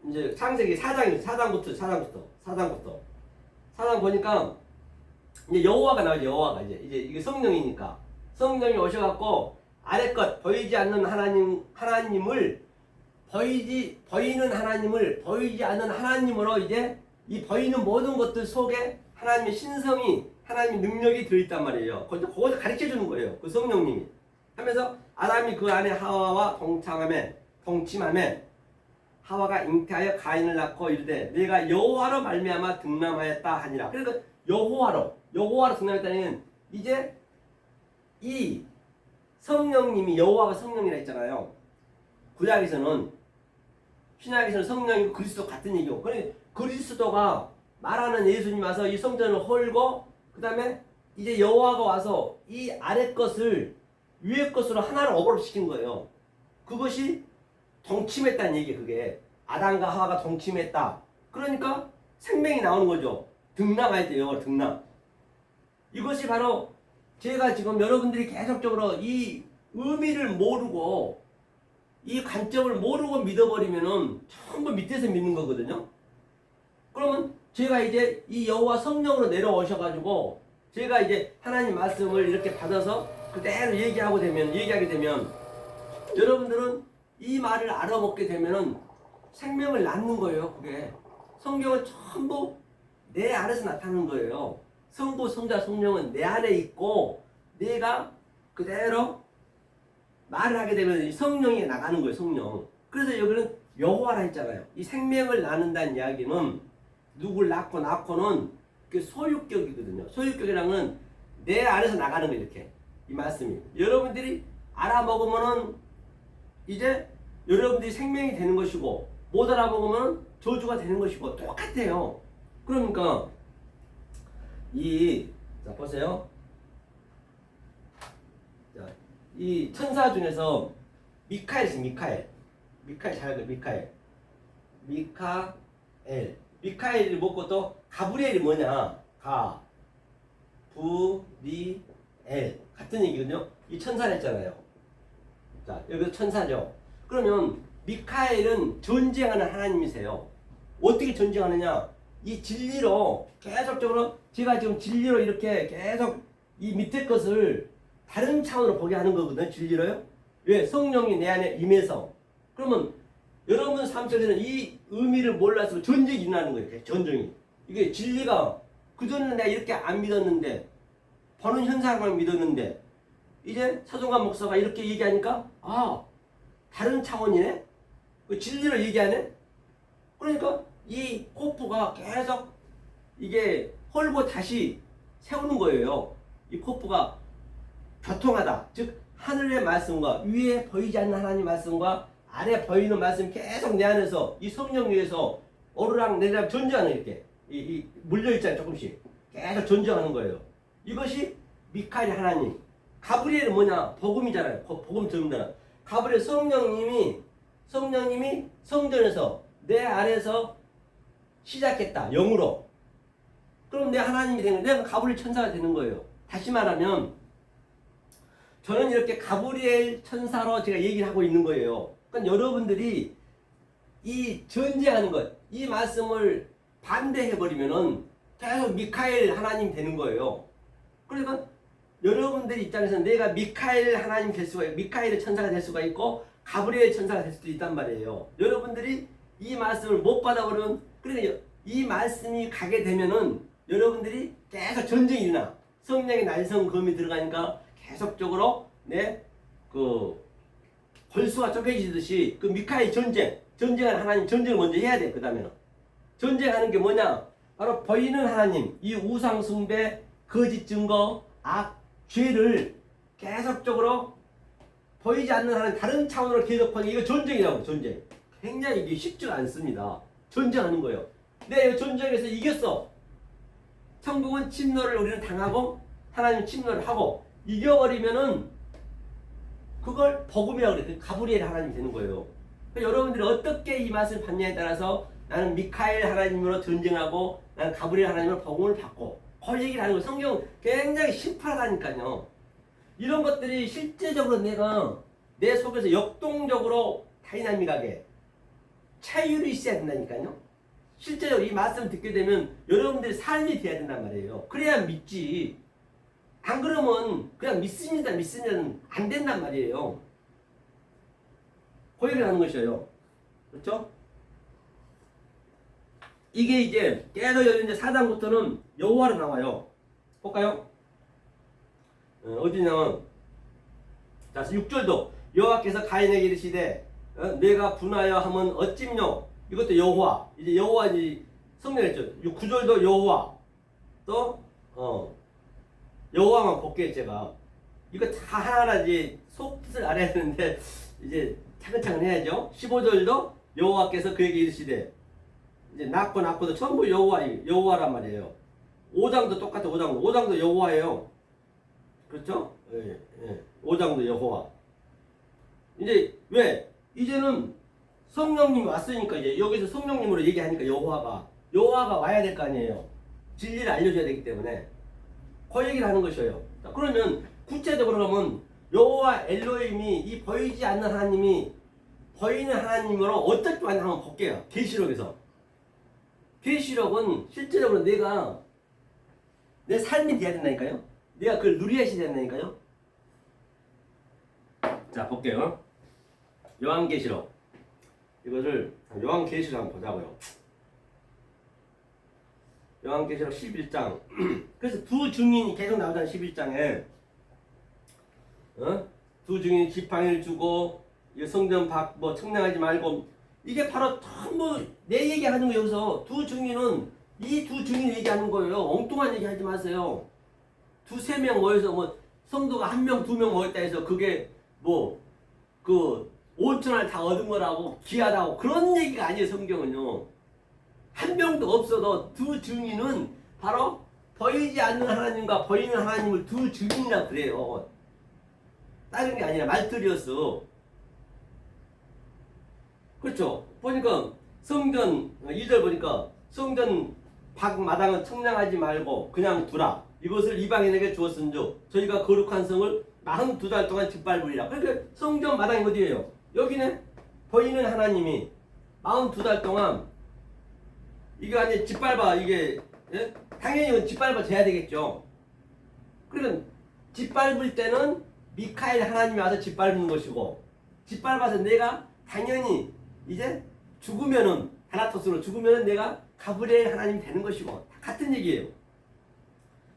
이제 창세기 4장부터 4장 보니까 이제 여호와가 나오죠. 여호와가 이제 이게 성령이니까 성령이 오셔갖고 아래 것 보이지 않는 하나님을 보이는 하나님을 보이지 않는 하나님으로 이제 이 보이는 모든 것들 속에 하나님의 신성이 하나님의 능력이 들어있단 말이에요. 그것을 가르쳐 주는 거예요. 그 성령님이 하면서 아담이 그 안에 하와와 동침하며 하와가 잉태하여 가인을 낳고 이르되 내가 여호와로 말미암아 등남하였다 하니라. 그러니까 여호와로 등남했다는 이제 이 성령님이 여호와가 성령이라 했잖아요. 구약에서는 신약에서는 성령이고 그리스도 같은 얘기고 그러니까 그리스도가 말하는 예수님 와서 이 성전을 헐고 그 다음에 이제 여호와가 와서 이 아래 것을 위에 것으로 하나를 어그럽시킨 거예요. 그것이 동침했다는 얘기. 그게 아담과 하와가 동침했다. 그러니까 생명이 나오는 거죠. 등남할 때 영어로 등남. 이것이 바로 제가 지금 여러분들이 계속적으로 이 의미를 모르고 이 관점을 모르고 믿어버리면은 전부 밑에서 믿는 거거든요. 그러면 제가 이제 이 여호와 성령으로 내려오셔가지고 제가 이제 하나님 말씀을 이렇게 받아서 그대로 얘기하게 되면 여러분들은 이 말을 알아먹게 되면은 생명을 낳는 거예요. 그게 성경은 전부 내 안에서 나타나는 거예요. 성부, 성자, 성령은 내 안에 있고 내가 그대로 말을 하게 되면 성령이 나가는 거예요. 성령. 그래서 여기는 여호와라 했잖아요. 이 생명을 낳는다는 이야기는 누굴 낳고는 그 소유격이거든요. 소유격이라는 내 안에서 나가는 거예요. 이렇게 이 말씀이 여러분들이 알아먹으면은 이제 여러분들이 생명이 되는 것이고 못 알아먹으면 저주가 되는 것이고 똑같아요. 그러니까 자 보세요. 자, 이 천사 중에서 미카엘 잘 미카엘을 먹고 또 가브리엘이 뭐냐? 부리엘 같은 얘기거든요. 이 천사랬잖아요. 자, 여기서 천사죠. 그러면 미카엘은 전쟁하는 하나님이세요. 어떻게 전쟁하느냐? 이 진리로 계속적으로 제가 지금 진리로 이렇게 계속 이 밑에 것을 다른 차원으로 보게 하는 거거든요. 진리로요. 왜? 성령이 내 안에 임해서. 그러면 여러분 삶 속에서는 이 의미를 몰라서 전쟁이 일어나는 거예요. 전쟁이. 이게 진리가 그전에는 내가 이렇게 안 믿었는데 보는 현상만 믿었는데 이제 서종관 목사가 이렇게 얘기하니까 다른 차원이네? 그 진리를 얘기하네? 그러니까 이 코프가 계속 이게 헐고 다시 세우는 거예요. 이 코프가 교통하다. 즉 하늘의 말씀과 위에 보이지 않는 하나님의 말씀과 아래 보이는 말씀이 계속 내 안에서 이 성령 위에서 오르락 내리락 전쟁하는 이렇게 이 물려있잖아요. 조금씩 계속 전쟁하는 거예요. 이것이 미카엘 하나님. 가브리엘은 뭐냐? 복음이잖아요. 복음 들은다. 가브리엘 성령님이 성전에서 내 안에서 시작했다. 영으로. 그럼 내 하나님이 되는 거예요. 내가 가브리엘 천사가 되는 거예요. 다시 말하면 저는 이렇게 가브리엘 천사로 제가 얘기를 하고 있는 거예요. 그러니까 여러분들이 이 전쟁하는 것, 이 말씀을 반대해버리면은 계속 미카엘 하나님 되는 거예요. 그러니까 여러분들 입장에서는 내가 미카엘 하나님 될 수가 있고, 미카엘의 천사가 될 수가 있고, 가브리엘 천사가 될 수도 있단 말이에요. 여러분들이 이 말씀을 못 받아버리면, 그러니까 이 말씀이 가게 되면은 여러분들이 계속 전쟁이 일어나. 성령의 날성검이 들어가니까 계속적으로 벌수가 쪼개지듯이 그 미카엘 전쟁하는 하나님 전쟁을 먼저 해야 돼. 그 다음에는 전쟁하는 게 뭐냐? 바로 보이는 하나님, 이 우상 숭배, 거짓 증거, 죄를 계속적으로 보이지 않는 하나님 다른 차원으로 계속 보는 이거 전쟁이라고. 전쟁. 굉장히 이게 쉽지가 않습니다. 전쟁하는 거예요. 내 전쟁에서 이겼어. 천국은 침노를 우리는 당하고 하나님 침노를 하고 이겨버리면은 그걸 복음이라고 그래. 가브리엘 하나님이 되는 거예요. 그러니까 여러분들이 어떻게 이 말씀을 받냐에 따라서 나는 미카엘 하나님으로 전쟁하고 나는 가브리엘 하나님으로 복음을 받고 그 얘기를 하는 거예요. 성경 굉장히 심플하다니까요. 이런 것들이 실제적으로 내가 내 속에서 역동적으로 다이나믹하게 차이율이 있어야 된다니까요. 실제적으로 이 말씀을 듣게 되면 여러분들의 삶이 돼야 된단 말이에요. 그래야 믿지. 안 그러면 그냥 믿습니다는 안 된단 말이에요. 그 얘기를 하는 것이에요. 그렇죠? 이게 이제 계속 이제 4장부터는 여호와로 나와요. 볼까요? 어디냐면 자 6절도 여호와께서 가인에게 이르시되 내가 분하여 하면 어찌뇨. 이것도 여호와. 이제 여호와 이제 성령했죠. 9절도 여호와. 또 여호와만 볼게요. 제가 이거 다 하나하나 이제 속뜻을 알아야 되는데 이제 차근차근 해야죠. 15절도 여호와께서 그에게 이르시되 이제 낳고도 전부 여호와란 말이에요. 5장도 똑같아. 5장도 여호와예요. 그렇죠? 예. 5장도 여호와. 이제 왜? 이제는 성령님이 왔으니까 이제 여기서 성령님으로 얘기하니까 여호와가 와야 될 거 아니에요. 진리를 알려줘야 되기 때문에 그 얘기를 하는 것이에요. 그러면 구체적으로 보면 여호와 엘로힘이 이 보이지 않는 하나님이 보이는 하나님으로 어떻게 왔나 한번 볼게요. 계시록에서. 계시록은 실제적으로 내 삶이 돼야 된다니까요. 내가 그걸 누려야 된다니까요. 자 볼게요. 요한계시록. 이거를 요한계시록 한번 보자고요. 요한계시록 11장. 그래서 두 증인이 계속 나오잖아요. 11장에 두 증인이 지팡이를 주고 성전 밖 청량하지 말고 이게 바로 전부 내 얘기하는 거. 여기서 두 증인은 이 두 증인 얘기하는 거예요. 엉뚱한 얘기 하지 마세요. 두세 명 모여서 성도가 한 명, 두 명 모였다 해서 그게 그 5천을 다 얻은 거라고 귀하다고 그런 얘기가 아니에요. 성경은요. 한 명도 없어도 두 증인은 바로 보이지 않는 하나님과 보이는 하나님을 두 증인이라 그래요. 다른 게 아니라 말들이었어. 그렇죠. 보니까 성전 2절 보니까 성전 밖 마당은 청량하지 말고 그냥 두라. 이것을 이방인에게 주었은즉 저희가 거룩한 성을 42달 동안 짓밟으리라. 그러니까 성전 마당이 어디예요? 여기는 보이는 하나님이 42달 동안 이게 아니 짓밟아 이게 예? 당연히 이건 짓밟아져야 되겠죠. 그러면 짓밟을 때는 미카엘 하나님이 와서 짓밟는 것이고 짓밟아서 내가 당연히 이제 죽으면은 다나토스로 죽으면은 내가 가브리엘 하나님이 되는 것이고 같은 얘기예요.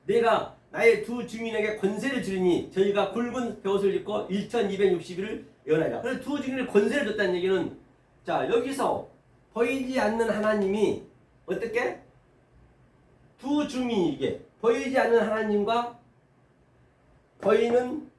내가 나의 두 증인에게 권세를 주리니 저희가 굵은 베옷을 입고 1260일을 예언하리라. 그래서 두 증인에게 권세를 줬다는 얘기는 자 여기서 보이지 않는 하나님이 어떻게? 두 증인이 이게 보이지 않는 하나님과 보이는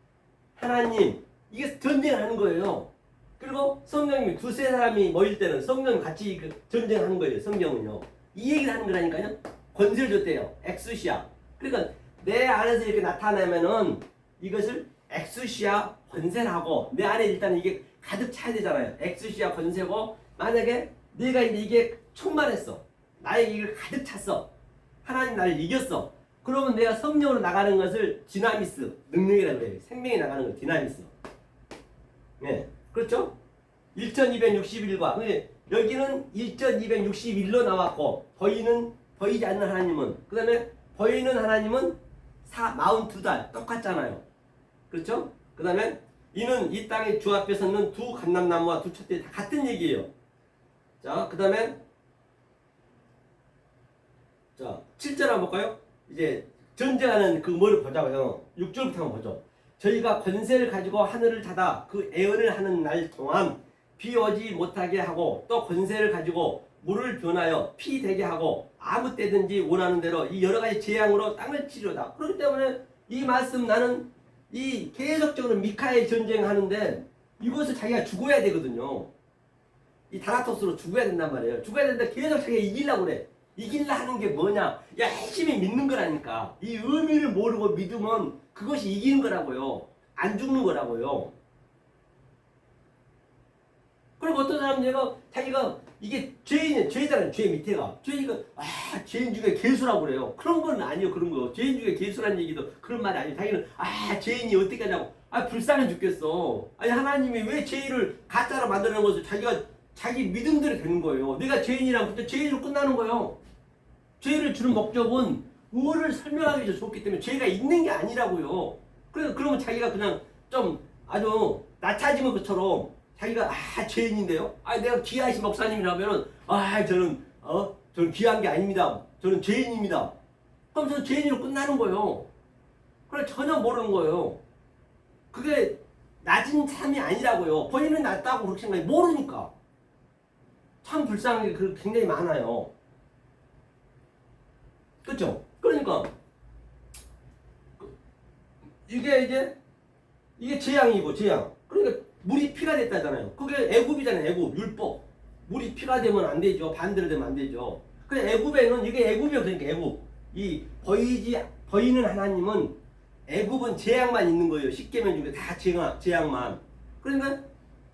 하나님 이게 전쟁을 하는 거예요. 그리고 성령님이 두세 사람이 모일 때는 성령 같이 전쟁하는 거예요. 성경은요. 이 얘기를 하는 거라니까요. 권세를 줬대요. 엑수시아. 그러니까 내 안에서 이렇게 나타나면은 이것을 엑수시아 권세라고 내 안에 일단 이게 가득 차야 되잖아요. 엑수시아 권세고 만약에 내가 이게 충만했어. 나에게 이걸 가득 찼어. 하나님 나를 이겼어. 그러면 내가 성령으로 나가는 것을 디나미스, 능력이라고 그래요. 생명이 나가는 거 디나미스. 네. 그렇죠? 1261과 여기는 1261로 나왔고 보이지 않는 하나님은 그 다음에 보이는 하나님은 42달 똑같잖아요. 그렇죠? 그 다음에 이는 이 땅의 주 앞에 섰는 두 감람나무와 두 촛대 다 같은 얘기예요. 자, 그 다음에 자 7절 한번 볼까요? 이제 전쟁하는 그 뭐를 보자고요. 6절부터 한번 보죠. 저희가 권세를 가지고 하늘을 닫아 그 애언을 하는 날 동안 비 오지 못하게 하고 또 권세를 가지고 물을 변하여 피 되게 하고 아무 때든지 원하는 대로 이 여러 가지 재앙으로 땅을 치료다. 그렇기 때문에 이 말씀 나는 이 계속적으로 미카엘 전쟁하는데 이것을 자기가 죽어야 되거든요. 이 다나토스로 죽어야 된단 말이에요. 죽어야 되는데 계속 자기가 이기려고 그래. 이길라 하는 게 뭐냐? 열심히 믿는 거라니까. 이 의미를 모르고 믿으면 그것이 이기는 거라고요. 안 죽는 거라고요. 그리고 어떤 사람은 자기가 이게 죄잖아요. 죄 밑에가. 죄가 죄인 중에 개수라고 그래요. 그런 건 아니에요. 그런 거. 죄인 중에 개수라는 얘기도 그런 말이 아니에요. 자기는 죄인이 어떻게 하냐고. 불쌍해 죽겠어. 아니 하나님이 왜 죄인을 가짜로 만드는 것을 자기 믿음대로 되는 거예요. 내가 죄인이라면 그때 죄인으로 끝나는 거예요. 죄를 주는 목적은 의를 설명하기 위해서 줬기 때문에 죄가 있는 게 아니라고요. 그러면 자기가 그냥 좀 아주 낮아지는 것처럼 자기가 죄인인데요. 내가 귀하신 목사님이라면은 저는 귀한 게 아닙니다. 저는 죄인입니다. 그럼 저는 죄인으로 끝나는 거예요. 그래 전혀 모르는 거예요. 그게 낮은 삶이 아니라고요. 본인은 낮다고 그렇게 생각해 모르니까. 참 불쌍한 게 굉장히 많아요. 그렇죠? 그러니까 이게 재앙이고 재앙. 그러니까 물이 피가 됐다잖아요. 그게 애굽이잖아요. 애굽 율법. 물이 피가 되면 안 되죠. 반대로 되면 안 되죠. 그래 애굽에는 이게 애굽이요. 그러니까 애굽. 이 보이는 하나님은 애굽은 재앙만 있는 거예요. 십계명 중에 다 재앙만. 그러니까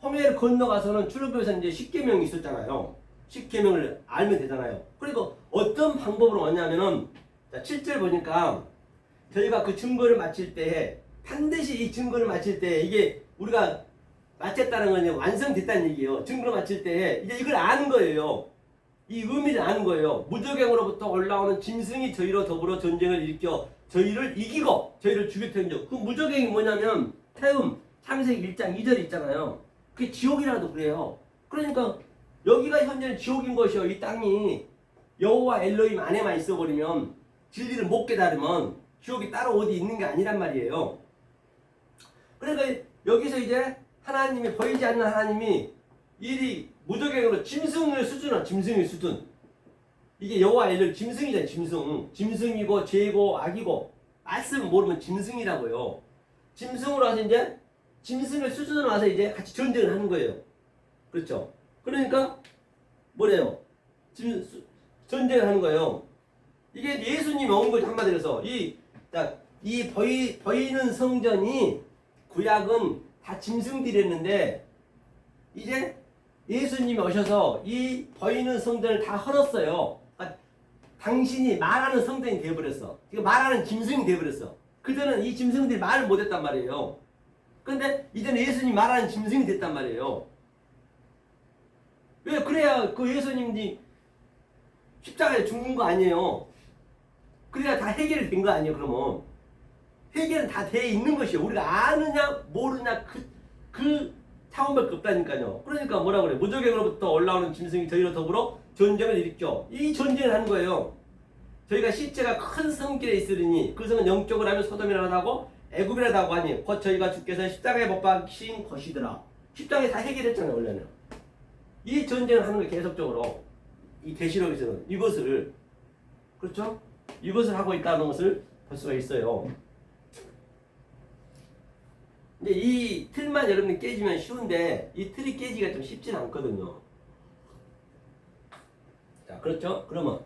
홍해를 건너가서는 출애굽에서 이제 십계명이 있었잖아요. 십계명을 알면 되잖아요. 그리고 어떤 방법으로 왔냐면은 자 7절 보니까 저희가 그 증거를 마칠 때 반드시 이 증거를 마칠 때 이게 우리가 마쳤다는 건 완성됐다는 얘기예요. 증거를 마칠 때 이제 이걸 아는 거예요. 이 의미를 아는 거예요. 무적행으로부터 올라오는 짐승이 저희로 더불어 전쟁을 일으켜 저희를 이기고 저희를 죽일 텐데 그 무적행이 뭐냐면 태움 창세기 1장 2절 있잖아요. 그게 지옥이라도 그래요. 그러니까 여기가 현재는 지옥인 것이요. 이 땅이 여호와 엘로힘 안에만 있어버리면 진리를 못 깨달으면 지옥이 따로 어디 있는 게 아니란 말이에요. 그러니까 여기서 이제 하나님이 보이지 않는 하나님이 일이 무적행으로 짐승의 수준 이게 여호와 엘로힘 짐승이잖아요. 짐승이고 죄고 악이고 말씀 모르면 짐승이라고요. 짐승으로 해서 이제 짐승의 수준으로 와서 이제 같이 전쟁을 하는 거예요. 그렇죠? 그러니까 뭐래요? 전쟁을 하는 거예요. 이게 예수님이 온 거죠. 한마디로 해서 이 보이는 성전이 구약은 다 짐승들이었는데 이제 예수님이 오셔서 이 보이는 성전을 다 헐었어요. 그러니까 당신이 말하는 성전이 되어버렸어. 지금 말하는 짐승이 되어버렸어. 그전에는 이 짐승들이 말을 못했단 말이에요. 근데 이제는 예수님이 말하는 짐승이 됐단 말이에요. 왜? 그래야 그 예수님이 십자가에 죽는 거 아니에요. 그래야 다 해결이 된 거 아니에요. 그러면 해결은 다 돼 있는 것이에요. 우리가 아느냐 모르냐 그 차원밖에 없다니까요. 그러니까 뭐라 그래? 무적행으로부터 올라오는 짐승이 저희로 더불어 전쟁을 일으켜. 이 전쟁을 하는 거예요. 저희가 실제가 큰 성길에 있으리니 그 성은 영적으로 하면 소돔이라도 하고 애굽이라도 하고 하니 곧 저희가 주께서 십자가에 못 박히신 것이더라. 십자가에 다 해결했잖아요. 원래는. 이 전쟁을 하는 거 계속적으로 이 계시록에서는 이것을 그렇죠? 이것을 하고 있다는 것을 볼 수가 있어요. 근데 이 틀만 여러분이 깨지면 쉬운데 이 틀이 깨지기가 좀 쉽진 않거든요. 자, 그렇죠? 그러면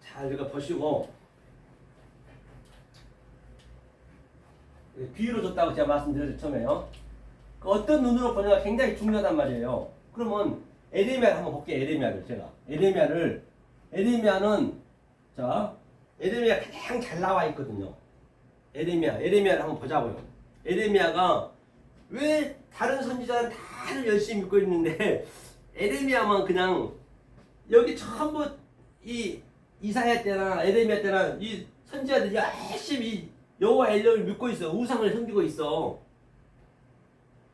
잘 우리가 보시고 비유로 줬다고 제가 말씀드렸죠 처음에요. 그 어떤 눈으로 보냐가 굉장히 중요하단 말이에요. 그러면 에레미야를 한번 볼게요. 에레미야를 제가 에레미야는 자 에레미야 가장 잘 나와 있거든요. 에레미야를 한번 보자고요. 에레미야가 왜 다른 선지자는 다들 열심히 믿고 있는데 에레미야만 그냥 여기 전부 이 이사야 때나 에레미야 때나 이 선지자들이 열심히 여호와 엘로를 믿고 있어. 우상을 섬기고 있어.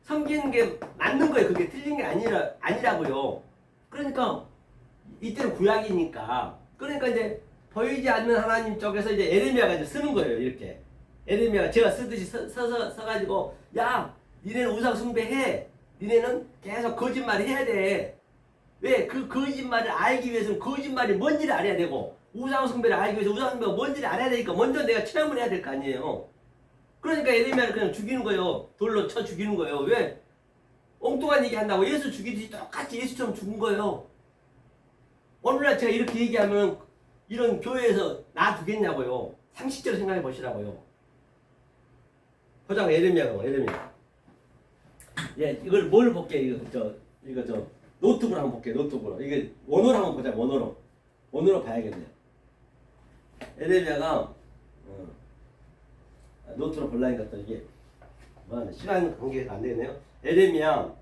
섬기는 게 맞는 거예요. 그게 틀린 게 아니라고요. 그러니까 이때는 구약이니까. 그러니까 이제 보이지 않는 하나님 쪽에서 이제 에레미야가 이제 쓰는 거예요. 이렇게. 에레미야가 제가 쓰듯이 서가지고 야 니네는 우상 숭배해. 니네는 계속 거짓말을 해야 돼. 왜? 그 거짓말을 알기 위해서는 거짓말이 뭔지를 알아야 되고 우상 숭배를 알기 위해서 우상 숭배가 뭔지를 알아야 되니까 먼저 내가 체험을 해야 될 거 아니에요. 그러니까 에레미야를 그냥 죽이는 거예요. 돌로 쳐 죽이는 거예요. 왜? 엉뚱한 얘기 한다고 예수 죽이듯이 똑같이 예수처럼 죽은 거예요. 오늘날 제가 이렇게 얘기하면 이런 교회에서 놔두겠냐고요. 상식적으로 생각해 보시라고요. 보자고 에레미야. 예, 이걸 뭘 볼게 이거 노트북으로 한번 볼게요. 노트북으로. 이게 원어로 한번 보자. 원어로 봐야겠네요. 에레미야가 노트로 볼라니까 또 이게 시간 관계가 안 되겠네요. 에레미야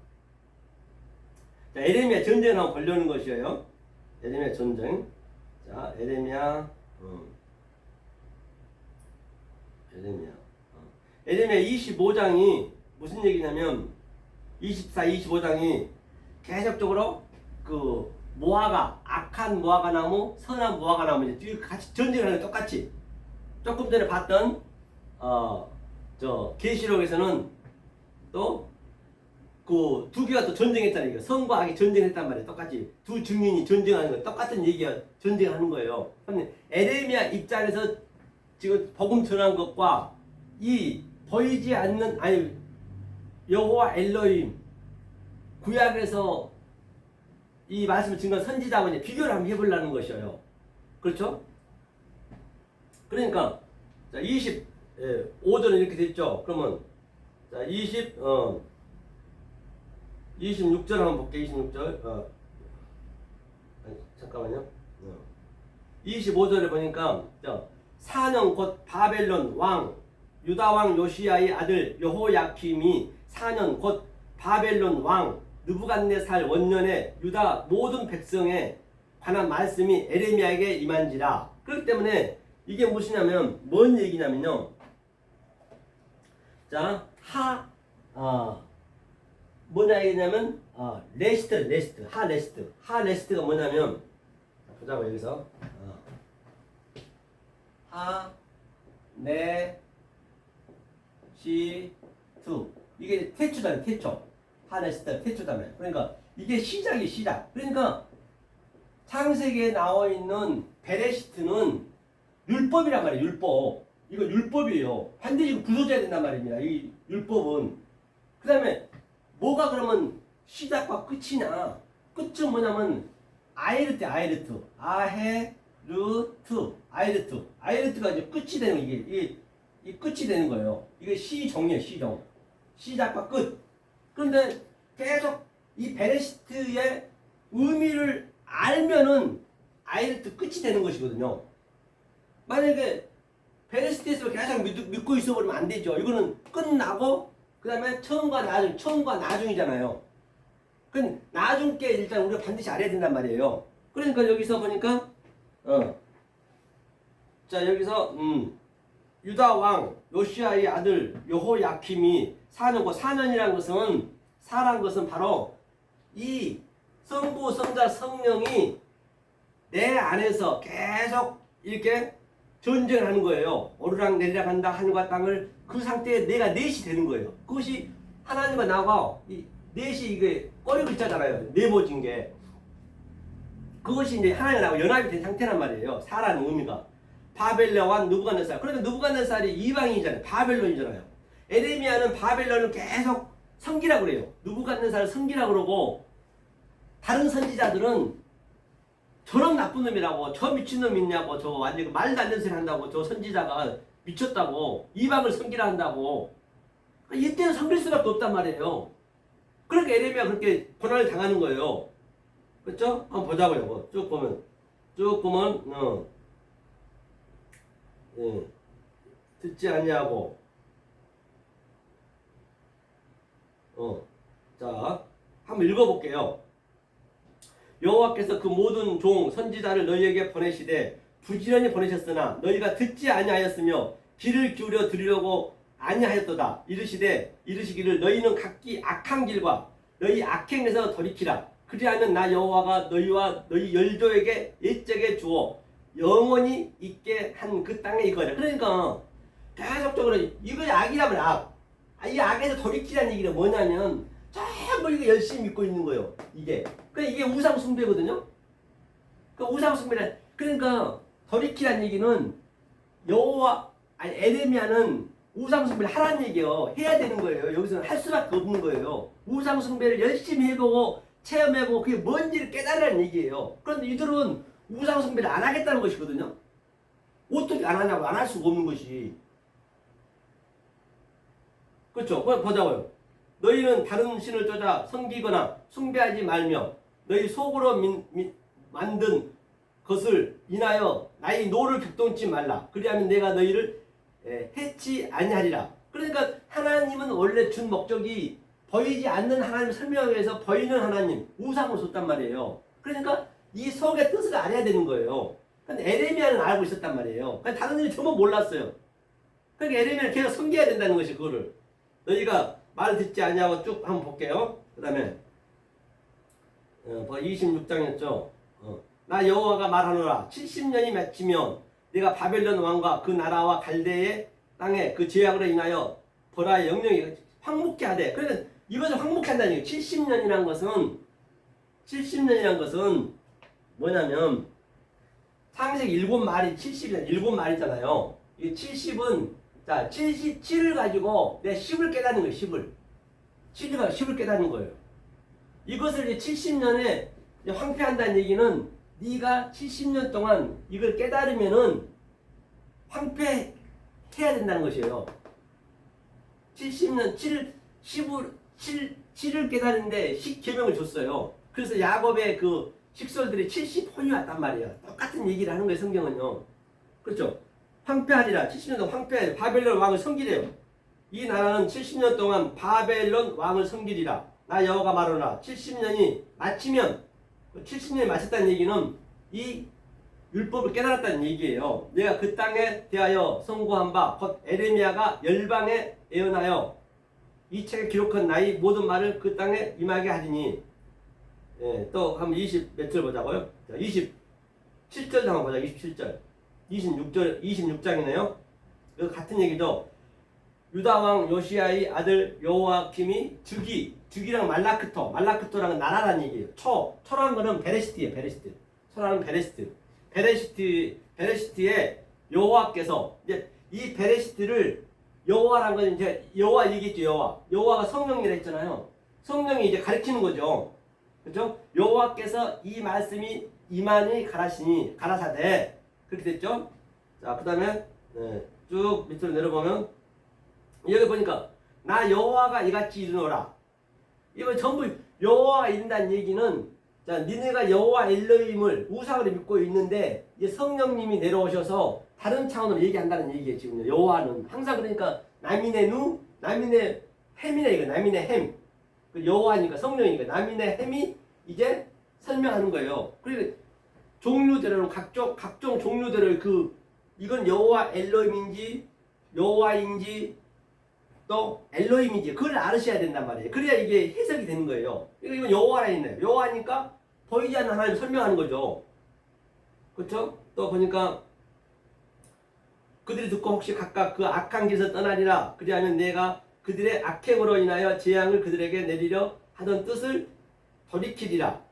전쟁을 한번 보려는 것이에요. 에레미야 전쟁. 자, 에레미야 25장이 무슨 얘기냐면 24, 25장이 계속적으로 그 모아가 악한 모아가 나무, 선한 모아가 나무 이제 같이 전쟁을 하는 똑같이 조금 전에 봤던 저 계시록에서는 또 그 두 개가 또 전쟁했다는 얘기예요. 선과 악이 전쟁했단 말이에요. 똑같이 두 증인이 전쟁하는 거 똑같은 얘기야. 전쟁하는 거예요. 그런데 에레미야 입장에서 지금 복음 전한 것과 이 보이지 않는 여호와 엘로힘 구약에서 이 말씀을 증거한 선지자와 비교를 한번 해보려는 것이에요. 그렇죠? 그러니까 자 25절은 이렇게 됐죠. 그러면 자 26절 한번 볼게요. 26절 잠깐만요. 25절에 보니까 4년 곧 바벨론 왕 유다 왕 요시야의 아들 여호야킴이 4년 곧 바벨론 왕 느부갓네살 원년에 유다 모든 백성에 관한 말씀이 에레미야에게 임한지라. 그렇기 때문에 이게 무엇이냐면 뭔 얘기냐면요. 자, 뭐냐 얘기냐면 레스트가 뭐냐면 보자고 여기서 하네시투 이게 태초잖아요. 하네스트 태초다면 그러니까 이게 시작. 그러니까 창세기에 나와 있는 베레시트는 율법이란 말이에요. 율법. 이거 율법이에요. 반드시 이거 부서져야 된단 말입니다. 이 율법은. 그 다음에 뭐가 그러면 시작과 끝이냐? 끝은 뭐냐면 아이르트, 아이르트, 아헤르트, 아이르트, 아이르트가 이제 끝이 되는 거, 이 끝이 되는 거예요. 이게 시정이에요, 시정. 시작과 끝. 그런데 계속 이 베레시트의 의미를 알면은 아이르트 끝이 되는 것이거든요. 만약에 베레시트에서 계속 믿고 있어버리면 안 되죠. 이거는 끝나고 그 다음에 처음과 나중, 처음과 나중이잖아요. 그 나중 게 일단 우리가 반드시 알아야 된단 말이에요. 그러니까 여기서 보니까 자 여기서 유다 왕 요시아의 아들 여호야킴이 사는 4년이라는 것은 사란 것은 바로 이 성부 성자 성령이 내 안에서 계속 이렇게 전쟁을 하는 거예요. 오르락 내리락 한다 하늘과 땅을 그 상태에 내가 넷이 되는 거예요. 그것이 하나님과 나와 이 넷이 이게 꼬리 글자잖아요. 네모진 게. 그것이 이제 하나님과 나와 연합이 된 상태란 말이에요. 사라는 의미가. 바벨론 왕 느부갓네살. 그러니까 느부갓네살이 이방인이잖아요. 바벨론이잖아요. 에레미야는 바벨론을 계속 섬기라고 그래요. 느부갓네살을 섬기라고 그러고 다른 선지자들은 저런 나쁜 놈이라고 저 미친놈 있냐고 저 완전 말도 안 되는 소리 한다고 저 선지자가 미쳤다고 이방을 섬기라 한다고 이때는 섬길 수밖에 없단 말이에요. 그러니까 에레미야가 그렇게 고난을 당하는 거예요. 그렇죠? 한번 보자고요. 쭉 보면 예, 듣지 아니하고 자 한번 읽어볼게요. 여호와께서 그 모든 종 선지자를 너희에게 보내시되 부지런히 보내셨으나 너희가 듣지 아니하였으며 귀를 기울여 들으려고 아니하였도다. 이르시기를 너희는 각기 악한 길과 너희 악행에서 돌이키라. 그리하면 나 여호와가 너희와 너희 열조에게 옛적에 주어 영원히 있게 한 그 땅에 이거라. 그러니까 계속적으로 이거 악이라면 악. 이 악에서 돌이키라는 얘기는 뭐냐면 전부 이거 열심히 믿고 있는 거예요. 이게. 그러니까 이게 우상 숭배거든요. 그 우상 숭배는 그러니까 돌이키라는 얘기는 에레미야는 우상 숭배를 하라는 얘기예요. 해야 되는 거예요. 여기서는 할 수밖에 없는 거예요. 우상 숭배를 열심히 해보고 체험해보고 그게 뭔지를 깨달으라는 얘기예요. 그런데 이들은 우상 숭배를 안 하겠다는 것이거든요. 어떻게 안 하냐고 안 할 수가 없는 것이. 그렇죠? 보자고요. 너희는 다른 신을 쫓아 섬기거나 숭배하지 말며 너희 속으로 만든 것을 인하여 나의 노를 격동치 말라. 그리하면 내가 너희를 해치 아니하리라. 그러니까 하나님은 원래 준 목적이 보이지 않는 하나님을 설명하기 위해서 보이는 하나님, 우상을 줬단 말이에요. 그러니까 이 속의 뜻을 알아야 되는 거예요. 근데 에레미야는 알고 있었단 말이에요. 다른 일이 전부 몰랐어요. 그러니까 에레미야는 계속 섬겨야 된다는 것이 그거를. 너희가 말을 듣지 아니하고 쭉 한번 볼게요. 그 다음에 26장이었죠. 나 여호와가 말하노라 70년이 맺히면 내가 바벨론 왕과 그 나라와 갈대의 땅에 그 죄악으로 인하여 벌하여 영영이 황묵게 하되. 그러니까 이것을 황묵게 한다는 얘기예요. 70년이란 것은 뭐냐면 창세기 7말이 70년 7말이잖아요. 이 70은 자 77을 가지고 내 10을 깨닫는 거예요. 10을 깨닫는 거예요. 이것을 이제 70년에 황폐한다는 얘기는 네가 70년 동안 이걸 깨달으면은 황폐해야 된다는 것이에요. 70년 7을 깨달는데 10계명을 줬어요. 그래서 야곱의 그 식솔들이 70혼이 왔단 말이에요. 똑같은 얘기를 하는 거예요. 성경은요. 그렇죠? 황폐하리라. 70년 동안 황폐하리라. 바벨론 왕을 섬기래요. 이 나라는 70년 동안 바벨론 왕을 섬기리라. 나 여호와가 말하노라. 70년이 마치면 70년이 마쳤다는 얘기는 이 율법을 깨달았다는 얘기예요. 내가 그 땅에 대하여 선고한 바 곧 에레미야가 열방에 예언하여 이 책에 기록한 나의 모든 말을 그 땅에 임하게 하리니. 예, 또 한번 20몇 절 보자고요. 자, 27절 한번 보자. 27절. 26장이네요. 이거 같은 얘기죠. 유다 왕 요시아의 아들 여호야킴이 주기랑 말라크토랑은 나라라는 얘기예요. 초라는 거는 베레시트예요. 초라는 베레시트의 여호와께서 이제 이 베레시트를 여호와란 건 이제 여호와 얘기했죠. 여호와가 성령이라 했잖아요. 성령이 이제 가르치는 거죠. 그렇죠? 여호와께서 이 말씀이 이만희 가라사대 그렇게 됐죠. 자, 그다음에 쭉 밑으로 내려보면 여기 보니까 나 여호와가 이같이 이르노라. 이거 전부 여호와가 이른다는 얘기는 자, 니네가 여호와 엘로힘을 우상으로 믿고 있는데 이제 성령님이 내려오셔서 다른 차원으로 얘기한다는 얘기예요. 지금 여호와는 항상 그러니까 남인의 누, 남인의 햄이네 이거 남인의 햄. 그 여호와니까 성령이니까 남인의 햄이 이제 설명하는 거예요. 그리고 종류대로 각종 종류대로 이건 여호와 엘로힘인지 여호와인지 또 엘로힘인지 그걸 알으셔야 된단 말이에요. 그래야 이게 해석이 되는 거예요. 이건 여호와라 있네. 여호와니까 보이지 않는 하나님 설명하는 거죠. 그렇죠? 또 보니까 그들이 듣고 혹시 각각 그 악한 길에서 떠나리라. 그리하면 내가 그들의 악행으로 인하여 재앙을 그들에게 내리려 하던 뜻을 돌이키리라.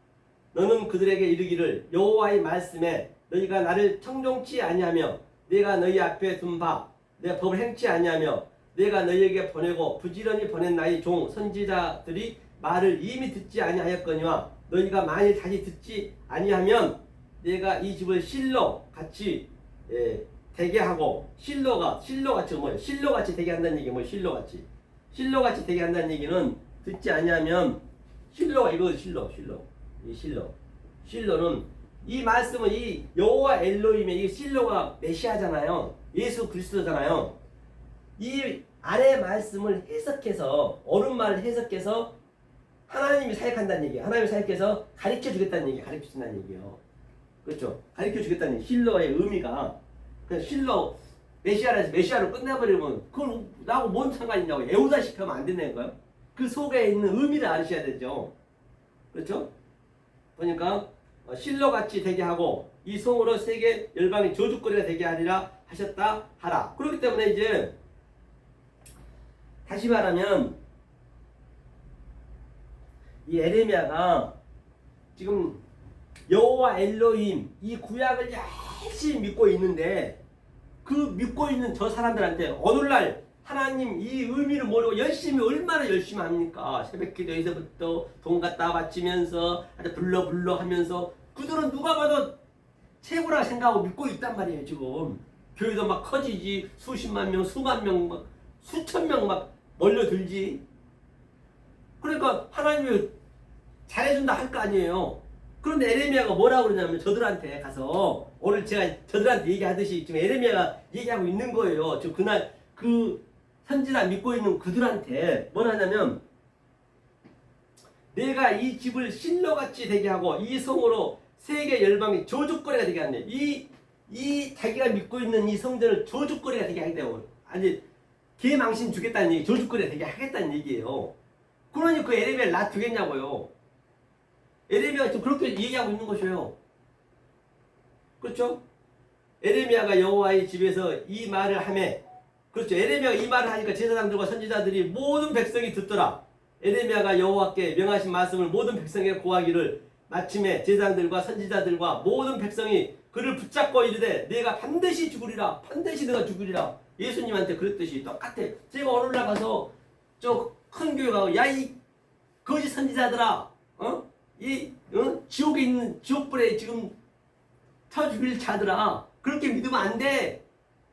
너는 그들에게 이르기를 여호와의 말씀에 너희가 나를 청종치 아니하며 내가 너희 앞에 둔 바 내 법을 행치 아니하며 내가 너희에게 보내고 부지런히 보낸 나의 종 선지자들이 말을 이미 듣지 아니하였거니와 너희가 만일 다시 듣지 아니하면 내가 이 집을 실로 같이 되게 하고 실로같이 뭐예요? 실로같이 되게 한다는 얘기 뭐예요? 실로같이 되게 한다는 얘기는 듣지 아니하면 실로가 이거 실로는 이 말씀은 이 여호와 엘로힘의 이 실로가 메시아잖아요. 예수 그리스도잖아요. 이 안의 말씀을 해석해서 옳은 말을 해석해서 하나님이 사역한다는 얘기예요. 하나님이 사역해서 가르쳐 주겠다는 얘기, 가르쳐 준다는 얘기예요. 그렇죠? 가르쳐 주겠다는 얘기. 실로의 의미가 그냥 실로 메시아로 끝내버리면 그걸 나하고 뭔 상관이 있냐고 애우다시피 하면 안 된다는 거예요. 그 속에 있는 의미를 알으셔야 되죠. 그렇죠? 보니까 실로같이 되게 하고 이 성으로 세계 열방의 저주거리가 되게 하리라 하셨다 하라. 그렇기 때문에 이제 다시 말하면 이 에레미야가 지금 여호와 엘로힘 이 구약을 열심히 믿고 있는데 그 믿고 있는 저 사람들한테 오늘날 하나님 이 의미를 모르고 얼마나 열심히 합니까? 새벽 기도에서부터 돈 갖다 바치면서 불러 하면서 그들은 누가 봐도 최고라 생각하고 믿고 있단 말이에요. 지금 교회도 막 커지지 수십만 명 수만 명 막 수천 명 막 몰려들지. 그러니까 하나님이 잘해준다 할 거 아니에요. 그런데 에레미야가 뭐라고 그러냐면 저들한테 가서 오늘 제가 저들한테 얘기하듯이 지금 에레미야가 얘기하고 있는 거예요. 지금 그날 그 선지자 믿고 있는 그들한테 뭘 하냐면 내가 이 집을 실로같이 되게 하고 이 성으로 세계 열방의 저주거리가 되게 한대. 이 자기가 믿고 있는 이 성전을 저주거리가 되게 하겠다고. 아니 개망신 주겠다는 얘기, 저주거리가 되게 하겠다는 얘기예요. 그러니 그 에레미야를 놔두겠냐고요. 에레미야가 지금 그렇게 얘기하고 있는 것이에요. 그렇죠? 에레미야가 여호와의 집에서 이 말을 하매 그렇죠. 에레미야가 이 말을 하니까 제사장들과 선지자들이 모든 백성이 듣더라. 에레미야가 여호와께 명하신 말씀을 모든 백성에게 고하기를 마침에 제사장들과 선지자들과 모든 백성이 그를 붙잡고 이르되 내가 반드시 죽으리라. 반드시 내가 죽으리라. 예수님한테 그랬듯이 똑같아. 제가 오늘날 가서 저 큰 교회 가고 야 이 거짓 선지자들아 지옥에 있는 지옥불에 지금 쳐 죽일 자들아 그렇게 믿으면 안 돼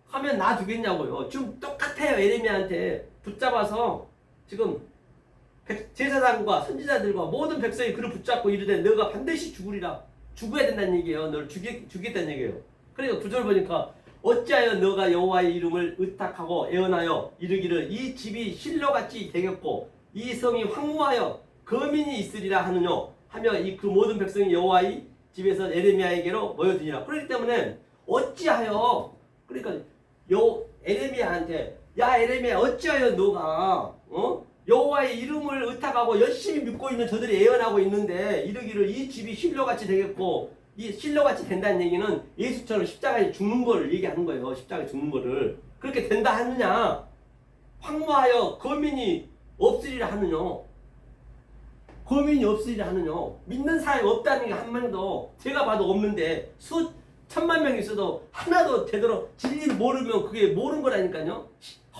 하면 놔두겠냐고요. 지금 똑같아요. 에레미야한테 붙잡아서 지금 제사장과 선지자들과 모든 백성이 그를 붙잡고 이르되 너가 반드시 죽으리라. 죽어야 된다는 얘기예요. 너를 죽이겠다는 얘기예요. 그러니까 구절 보니까 어찌하여 너가 여호와의 이름을 의탁하고 애언하여 이르기를 이 집이 실로같이 되겠고 이 성이 황무하여 거민이 있으리라 하느뇨 하며 그 모든 백성이 여호와의 집에서 에레미야에게로 모여드니라. 그렇기 때문에 어찌하여 그러니까 에레미야한테 야 에레미야 어찌하여 너가 여호와의 이름을 의탁하고 열심히 믿고 있는 저들이 애언하고 있는데 이르기를 이 집이 실로같이 되겠고 이 실로같이 된다는 얘기는 예수처럼 십자가에 죽는 거를 얘기하는 거예요. 십자가에 죽는 거를 그렇게 된다 하느냐 황무하여 거민이 없으리라 하느냐 거민이 없으리라 하느냐 믿는 사람이 없다는 게 한 명도 제가 봐도 없는데 천만 명 있어도 하나도 제대로 진리를 모르면 그게 모르는 거라니까요.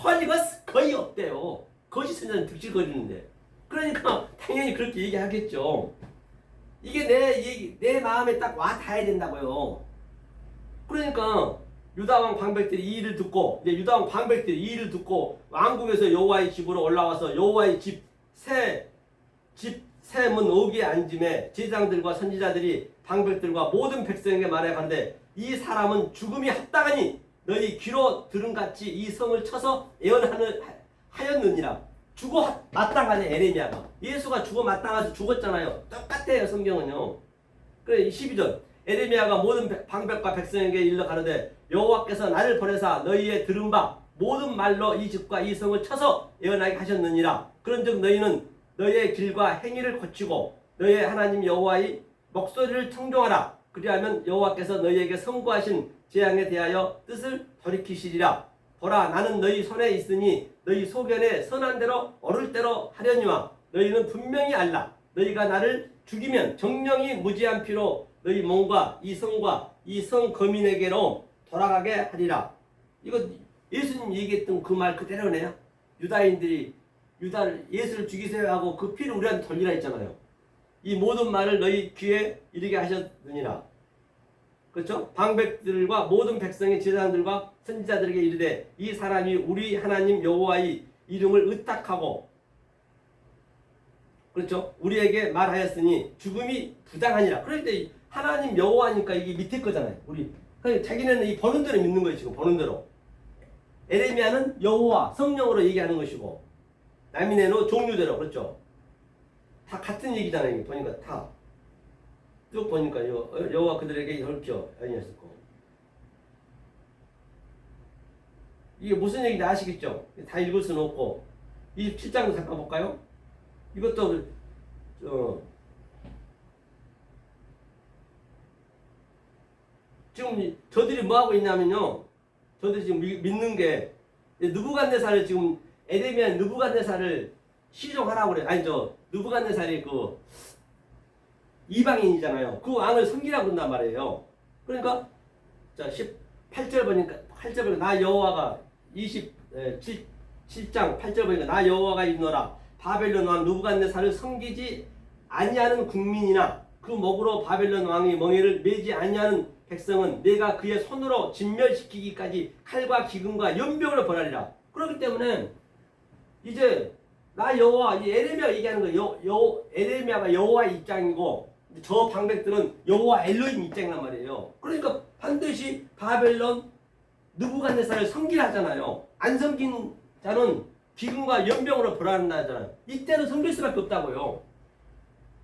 허리가 거의 없대요. 거짓 선자는 득실거리는데. 그러니까 당연히 그렇게 얘기하겠죠. 이게 내 마음에 딱 와 닿아야 된다고요. 그러니까 유다왕 방백들이 이 일을 듣고, 이제 유다왕 방백들이 이 일을 듣고 왕궁에서 여호와의 집으로 올라와서 여호와의 새 문 어귀에 앉음에 제사장들과 선지자들이 방백들과 모든 백성에게 말해 가는데, 이 사람은 죽음이 합당하니 너희 귀로 들은 같이 이 성을 쳐서 예언하였느니라. 죽어 마땅하네. 에레미야가 예수가 죽어 마땅해서 죽었잖아요. 똑같아요 성경은요. 그래 12절 에레미야가 모든 방백과 백성에게 일러 가는데, 여호와께서 나를 보내사 너희의 들은 바 모든 말로 이 집과 이 성을 쳐서 예언하게 하셨느니라. 그런즉 너희는 너희의 길과 행위를 고치고 너희의 하나님 여호와의 목소리를 청종하라. 그리하면 여호와께서 너희에게 선고하신 재앙에 대하여 뜻을 돌이키시리라. 보라, 나는 너희 손에 있으니 너희 소견에 선한 대로 옳을 대로 하려니와 너희는 분명히 알라. 너희가 나를 죽이면 정령이 무지한 피로 너희 몸과 이 성과 이 성 거민에게로 돌아가게 하리라. 이거 예수님 얘기했던 그 말 그대로네요. 유다인들이 예수를 죽이세요 하고 그 피를 우리한테 돌리라 했잖아요. 이 모든 말을 너희 귀에 이르게 하셨느니라. 그렇죠? 방백들과 모든 백성의 제사장들과 선지자들에게 이르되, 이 사람이 우리 하나님 여호와의 이름을 의탁하고, 그렇죠? 우리에게 말하였으니 죽음이 부당하니라. 그런데 하나님 여호와니까 이게 밑에 거잖아요. 그러니까 자기네는 이 보는 대로 믿는 거예요. 지금 보는 대로. 에레미야는 여호와 성령으로 얘기하는 것이고, 나미네는 종류대로. 그렇죠? 다 같은 얘기잖아요. 보니까 다. 쭉 보니까 여호와 그들에게 헐켜 아니었을 거. 이게 무슨 얘기인지 아시겠죠? 다 읽을 수는 없고. 27장도 잠깐 볼까요? 이것도 지금 저들이 뭐 하고 있냐면요. 저들이 지금 믿는 게 느부갓네살을 지금 에레미야 느부갓네살을 시종하라고 그래. 아니 느부갓네살이 그 이방인이잖아요. 그 왕을 섬기라고 그런단 말이에요. 그러니까 자 18절 보니까 나 여호와가 27장 8절 보니까 나 여호와가 이르노라. 바벨론 왕 느부갓네살을 섬기지 아니하는 국민이나 그 목으로 바벨론 왕의 멍에를 매지 아니하는 백성은 내가 그의 손으로 진멸시키기까지 칼과 기근과 연병으로 벌하리라. 그렇기 때문에 이제 나 여호와, 이 에레미야가 얘기하는 거 에레미야가 여호와의 입장이고 저 방백들은 여호와 엘로힘 입장이란 말이에요. 그러니까 반드시 바벨론 느부갓네살을 섬기라 하잖아요. 안 섬긴 자는 기근과 연병으로 벌한다 하잖아요. 이때는 섬길 수밖에 없다고요.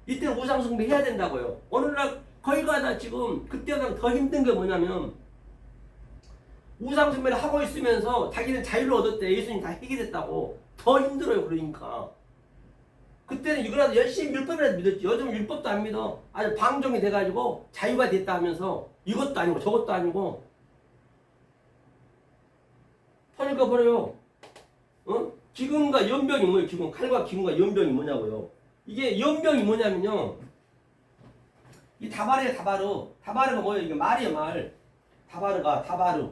이때는 우상 숭배해야 된다고요. 오늘날 거의 다 지금 그때보다 더 힘든 게 뭐냐면 우상 숭배를 하고 있으면서 자기는 자유를 얻었대. 예수님 다 해결했다고. 더 힘들어요. 그러니까 그때는 이거라도 열심히 율법이라도 믿었지. 요즘 율법도 안 믿어. 아주 방종이 돼가지고 자유가 됐다 하면서 이것도 아니고 저것도 아니고 그러니까 버려요. 기근과 연병이 뭐예요? 기근, 칼과 기근과 연병이 뭐냐고요. 이게 연병이 뭐냐면요, 이 다바르야 다바르가 뭐예요? 이게 말이에요. 말. 다바르.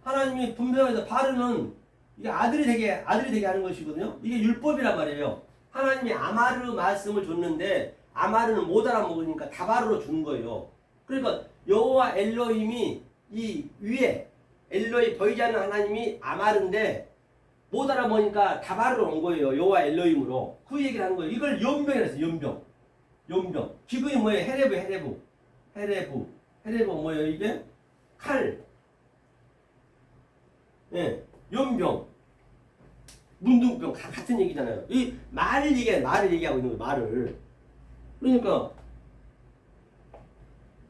하나님이 분명해서 바르는 이게 아들이 되게 하는 것이거든요. 이게 율법이란 말이에요. 하나님이 아마르 말씀을 줬는데 아마르는 못 알아먹으니까 다바르로 주는 거예요. 그러니까 여호와 엘로힘이 이 위에 엘로히 보이지 않는 하나님이 아마르인데 못 알아보니까 다바르로 온 거예요. 여호와 엘로힘으로. 그 얘기를 하는 거예요. 이걸 연병이라 해서 연병. 기근이 뭐예요? 헤레부 뭐예요? 이게 칼. 예, 연병, 문둥병 다 같은 얘기잖아요. 이 말을 얘기하고 있는 거예요. 말을. 그러니까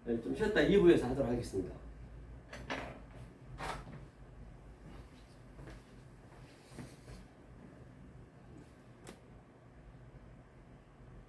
좀 쉬었다 2부에서 하도록 하겠습니다.